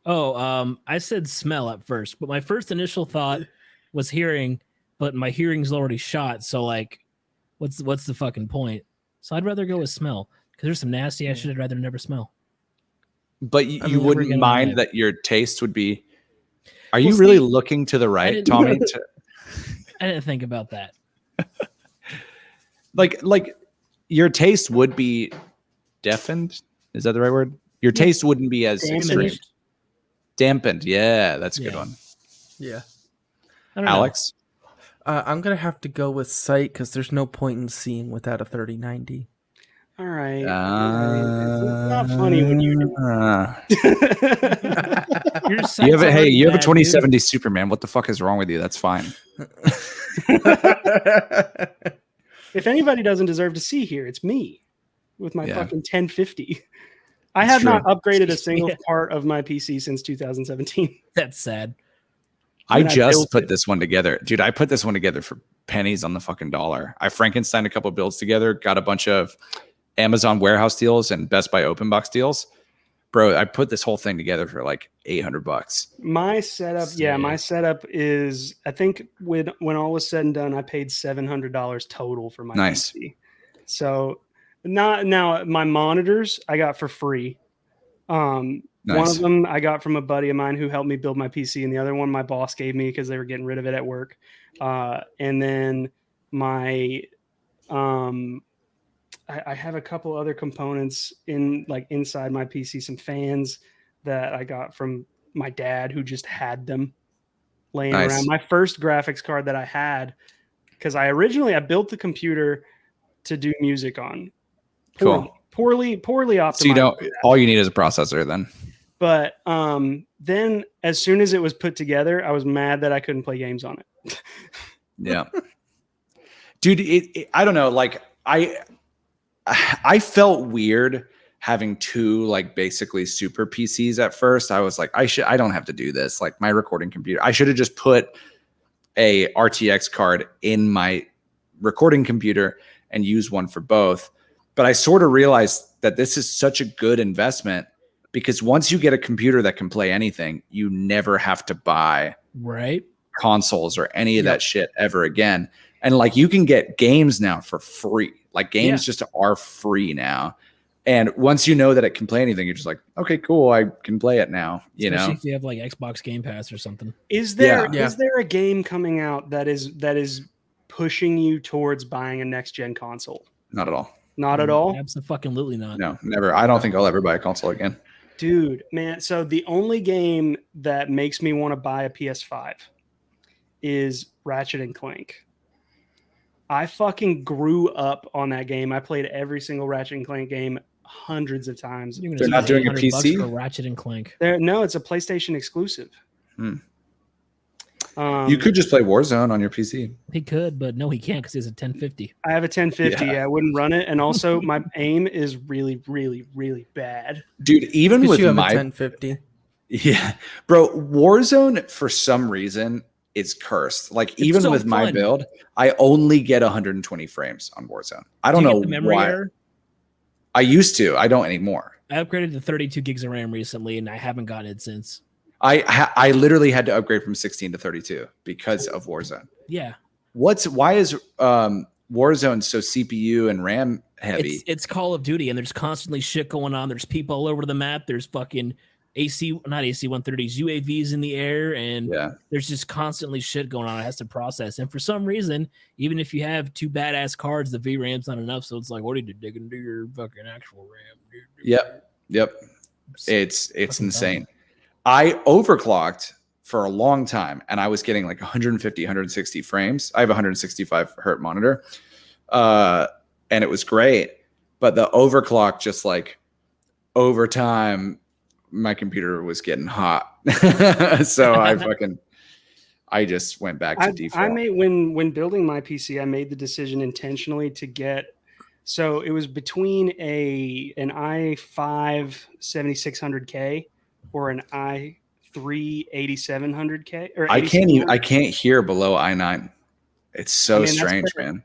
Oh, I said smell at first, but my first initial thought was hearing, but my hearing's already shot. So like what's the fucking point? So I'd rather go with smell because there's some nasty ass shit I'd rather never smell. But I you mean, wouldn't never mind gonna- that your taste would be. Are Well, you really see, looking to the right, didn't- Tommy? I didn't think about that. Like your taste would be deafened. Is that the right word? Your Yeah. taste wouldn't be as Dampened. extreme. Dampened. Yeah, that's a good Yeah. one. Yeah. I don't know. Alex? I'm gonna have to go with sight because there's no point in seeing without a 3090. All right. It's not funny when you do. Your You sight's have a already you have a bad, 2070 Superman. What the fuck is wrong with you? That's fine. If anybody doesn't deserve to see here, it's me with my Yeah. fucking 1050. I That's have not true. upgraded a single Yeah. part of my PC since 2017. dude. That's sad. I And I just built put it. this one together. Dude, I put this one together for pennies on the fucking dollar. I Frankenstein a couple builds together, got a bunch of Amazon warehouse deals and Best Buy open box deals. Bro, I put this whole thing together for like $800. My setup, my Sick. setup is, I think when all was said and done, I paid $700 total for my Nice. PC. So now my monitors I got for free. One Nice. of them I got from a buddy of mine who helped me build my PC, and the other one my boss gave me because they were getting rid of it at work. And then my I have a couple other components inside my PC, some fans that I got from my dad who just had them laying Nice. around. My first graphics card that I had, because I built the computer to do music on. Cool. Poorly optimized. So you don't all you need is a processor then. But then as soon as it was put together, I was mad that I couldn't play games on it. Yeah. Dude, I don't know, like I felt weird having two like basically super PCs at first. I was like, I don't have to do this. Like my recording computer, I should have just put a RTX card in my recording computer and use one for both. But I sort of realized that this is such a good investment because once you get a computer that can play anything, you never have to buy Right? consoles or any of that shit ever again. And like you can get games now for free. Like games just are free now. And once you know that it can play anything, you're just like, okay, cool, I can play it now. You Especially know, if you have like Xbox Game Pass or something. Is there Yeah. a game coming out that is pushing you towards buying a next gen console? not at all. Not at all. Absolutely not. No, never. I don't think I'll ever buy a console again. Dude, man. So the only game that makes me want to buy a PS5 is Ratchet and Clank. I fucking grew up on that game. I played every single Ratchet and Clank game hundreds of times. You're gonna They're spend not doing a $800 PC? for Ratchet and Clank. No, it's a PlayStation exclusive. You could just play Warzone on your PC. He could, but no, he can't because he has a 1050. I have a 1050. Yeah. I wouldn't run it, and also my aim is really, really, really bad. Dude, even Because with you have a my 1050. yeah, bro, Warzone for some reason is cursed. Like It's even so with my fun. build, I only get 120 frames on Warzone. I don't Do you know get the memory why. error? I used to. I don't anymore. I upgraded to 32 gigs of RAM recently, and I haven't gotten it since. I literally had to upgrade from 16 to 32 because of Warzone. Yeah, Why is Warzone so CPU and RAM heavy? it's Call of Duty, and there's constantly shit going on. There's people all over the map. There's fucking not AC 130s, UAVs in the air, and Yeah. there's just constantly shit going on. It has to process, and for some reason, even if you have two badass cards, the VRAM's not enough. So it's like, what do you dig into your fucking actual RAM? Dude? Yep. It's fucking insane. I overclocked for a long time and I was getting like 150, 160 frames. I have a 165 hertz monitor. And it was great. But the overclock just like over time, my computer was getting hot. So I just went back to default. When building my PC, I made the decision intentionally to get. So it was between an i5 7600K or an i3 8700K. Or I can't hear below i9. It's so that's strange, fair. man.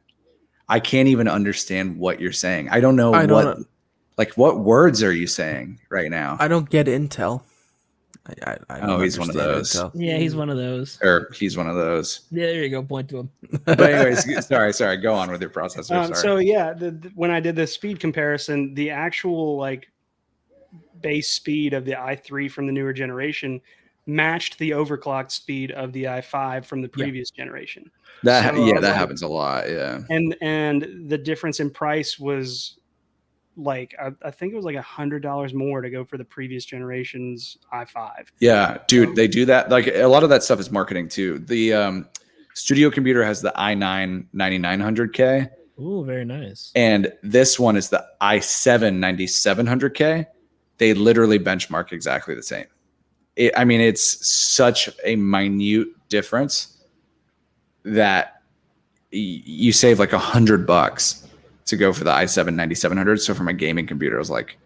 I can't even understand what you're saying. I don't know I don't know. what words are you saying right now? I don't get Intel. I Oh, he's one of understand those. Intel. Yeah, he's one of those. Or he's one of those. Yeah, there you go. Point to him. But anyways, sorry. Go on with your processor. Sorry. So yeah, when I did the speed comparison, the actual like base speed of the i3 from the newer generation matched the overclocked speed of the i5 from the previous generation. That So I was that like- happens a lot. Yeah. And the difference in price was like I think it was like $100 more to go for the previous generation's i5. Yeah, dude, they do that. Like a lot of that stuff is marketing too. The studio computer has the i9 9900K, Ooh, very nice. and this one is the i7 9700K. They literally benchmark exactly the same. I mean, it's such a minute difference that you save like $100 to go for the i7 9700. So for my gaming computer, I was like,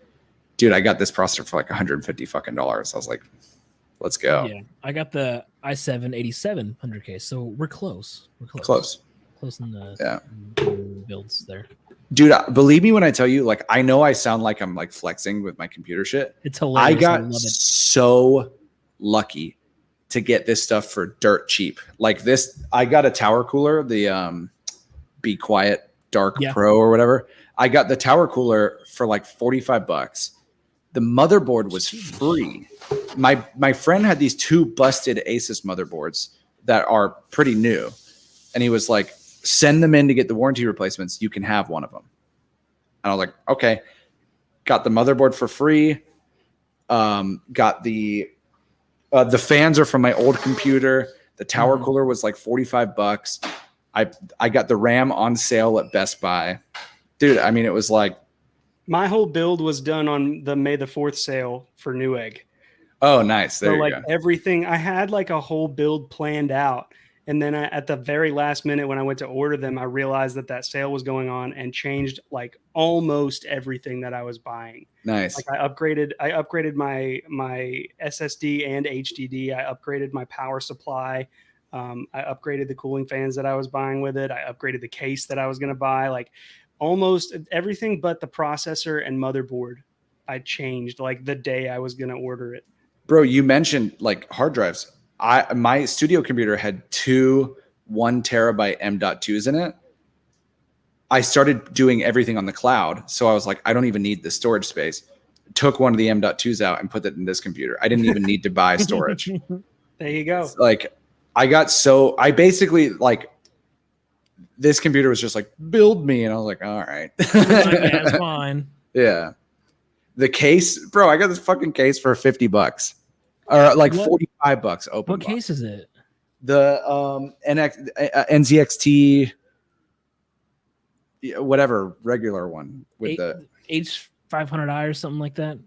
dude, I got this processor for like $150 fucking dollars. I was like, let's go. Yeah, I got the i7 8700K, so we're close. We're Close. in the Yeah. builds there. Dude, believe me when I tell you, like, I know I sound like I'm like flexing with my computer shit. It's hilarious. I got love it. so lucky to get this stuff for dirt cheap. Like this, I got a tower cooler, the Be Quiet Dark Pro or whatever. I got the tower cooler for like $45. The motherboard was free. My friend had these two busted Asus motherboards that are pretty new, and he was like, send them in to get the warranty replacements. You can have one of them. And I was like, okay. Got the motherboard for free. Got the fans are from my old computer. The tower cooler was like $45. I got the RAM on sale at Best Buy. Dude, I mean, it was like, My whole build was done on the May the 4th sale for Newegg. oh, nice. There So you like go. everything, I had like a whole build planned out. And then at the very last minute when I went to order them, I realized that sale was going on and changed like almost everything that I was buying. Nice. Like I upgraded my SSD and HDD. I upgraded my power supply. I upgraded the cooling fans that I was buying with it. I upgraded the case that I was going to buy. Like almost everything but the processor and motherboard I changed like the day I was going to order it. Bro, you mentioned like hard drives. My studio computer had two 1 terabyte M.2s in it. I started doing everything on the cloud. So I was like, I don't even need the storage space. Took one of the M.2s out and put it in this computer. I didn't even need to buy storage. There you go. Like I basically like this computer was just like, build me. And I was like, all right. Yeah, it's fine. Yeah. The case, bro, I got this fucking case for $50 or like $45 open. What case is it? The NZXT, whatever regular one with the H500i or something like that.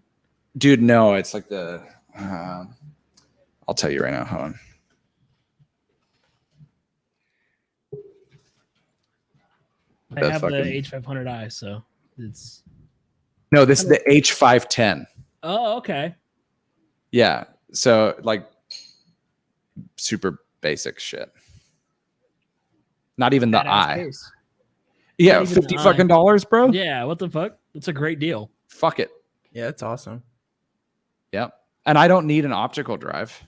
dude. No, it's like the. I'll tell you right now. Hold on. I have the H500i, so it's. No, this is the H510. Oh, okay. Yeah. So like super basic shit. Not even the Badass I. case. Yeah, Not even $50 the fucking dollars, bro. Yeah, what the fuck? It's a great deal. Fuck it. Yeah, it's awesome. Yep. And I don't need an optical drive.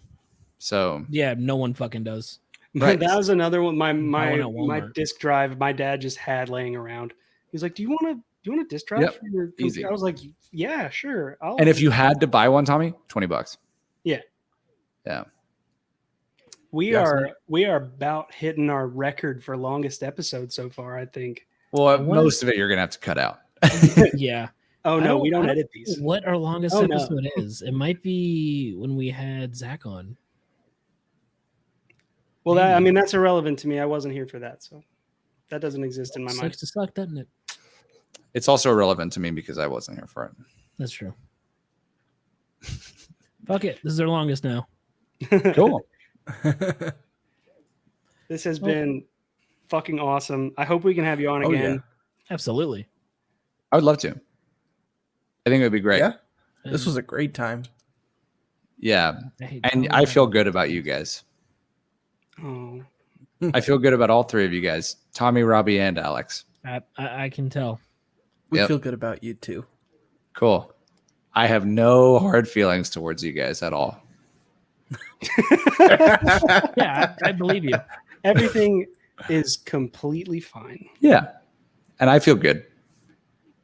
So Yeah, no one fucking does. Right. That was another one. My at my Walmart. disk drive, my dad just had laying around. He's like, "Do you want a disk drive Yep. for your computer?" Easy. I was like, "Yeah, sure." and if you had to buy one, Tommy, $20. Yeah. Yeah. we Yeah, are about hitting our record for longest episode so far, I think. Well, wonder- most of it you're gonna have to cut out. Yeah. Oh I no, don't- we don't I edit these. What our longest Oh, no. episode is? It might be when we had Zach on. Well, I maybe. mean that's irrelevant to me. I wasn't here for that, so that doesn't exist in my mind. Sucks to suck, doesn't it? It's also irrelevant to me because I wasn't here for it. That's true. Fuck it. This is our longest now. Cool. This has been fucking awesome. I hope we can have you on Oh, again. yeah. Absolutely. I would love to. I think it would be great. Yeah. This was a great time. Yeah. I hate And Tommy I Gunn. feel good about you guys. Oh, I feel good about all three of you guys. Tommy, Robbie, and Alex. I can tell. We Yep. feel good about you too. Cool. I have no hard feelings towards you guys at all. Yeah, I believe you. Everything is completely fine. Yeah. And I feel good.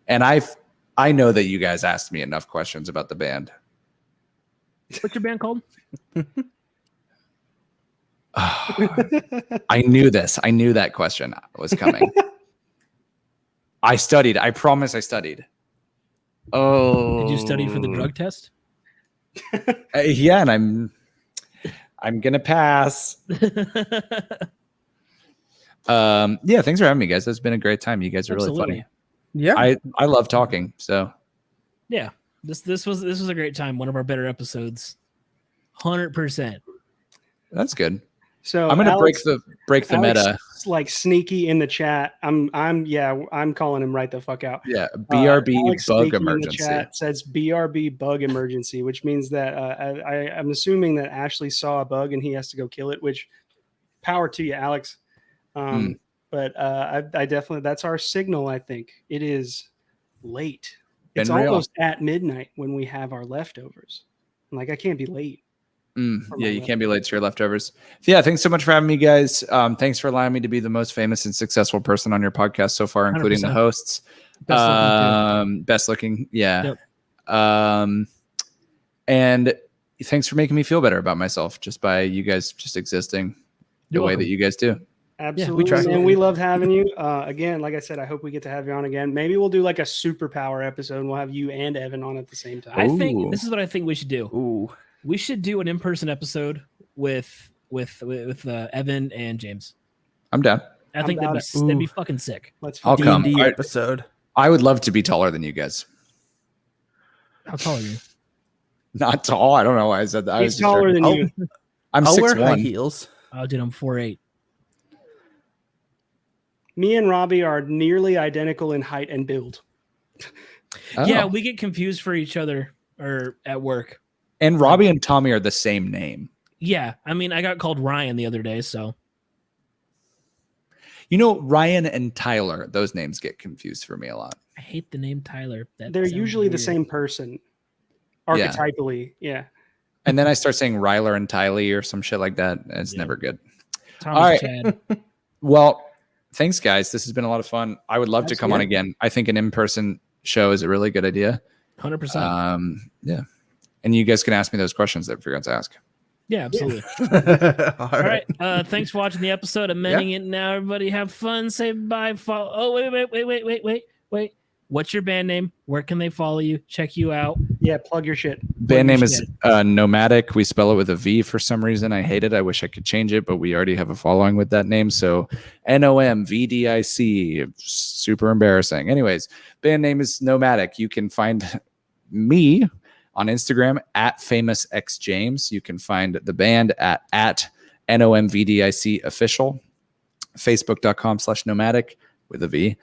And I know that you guys asked me enough questions about the band. What's your band called? I knew this. I knew that question was coming. I studied. I promise I studied. Oh. Did you study for the drug test? Yeah, and I'm gonna pass. Yeah, thanks for having me, guys. It's been a great time. You guys are really funny. Yeah. I love talking. So Yeah, this was a great time. One of our better episodes. 100%. that's good. So I'm gonna Alex, break the Alex, meta. like sneaky in the chat. I'm calling him right the fuck out. Yeah, BRB Alex bug Sneaky in the emergency. chat says BRB bug emergency, which means that I'm assuming that Ashley saw a bug and he has to go kill it. Which power to you, Alex. But I definitely, that's our signal. I think it is late. It's Been real. almost at midnight when we have our leftovers. Like I can't be late. Yeah, you can't be late to your leftovers. Yeah, thanks so much for having me, guys. Thanks for allowing me to be the most famous and successful person on your podcast so far, including 100%. the hosts. Best looking, yeah. Yep. And thanks for making me feel better about myself just by you guys just existing the way that you guys do. Absolutely, and we loved having you. Again, like I said, I hope we get to have you on again. Maybe we'll do like a superpower episode and we'll have you and Evan on at the same time. I think this is what I think we should do. Ooh. We should do an in-person episode with Evan and James. I'm down. I think that'd be fucking sick. I'll come. D&D episode. I would love to be taller than you guys. How tall are you? Not tall. I don't know why I said that. He's taller than you. I'm I'll wear 6'1". high heels. Oh, dude, I'm 4'8". Me and Robbie are nearly identical in height and build. Oh. Yeah, we get confused for each other or at work. And Robbie and Tommy are the same name. Yeah, I mean, I got called Ryan the other day, so. You know, Ryan and Tyler, those names get confused for me a lot. I hate the name Tyler. They're usually the same person, archetypally. Yeah. And then I start saying Ryler and Tylee or some shit like that. It's never good. Thomas All right. Chad. Well, thanks, guys. This has been a lot of fun. I would love to come on again. I think an in-person show is a really good idea. 100%. Yeah. And you guys can ask me those questions that I forgot to ask. Yeah, absolutely. All All right. Thanks for watching the episode. I'm ending it now. Everybody have fun. Say bye. Follow. Oh, wait. What's your band name? Where can they follow you? Check you out. Yeah, plug your shit. Band name is NOMVDIC. We spell it with a V for some reason. I hate it. I wish I could change it, but we already have a following with that name. So NOMVDIC. Super embarrassing. Anyways, band name is NOMVDIC. You can find me on Instagram at FamousXJames. You can find the band at NOMVDIC official. Facebook.com/nomadic with a V.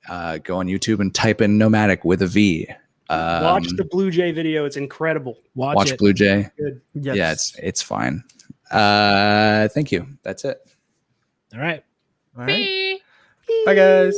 Go on YouTube and type in nomadic with a V. Watch the Blue Jay video. It's incredible. Watch Blue Jay. Good. Yes. Yeah, it's fine. Thank you. That's it. All right. All right. Bye, guys.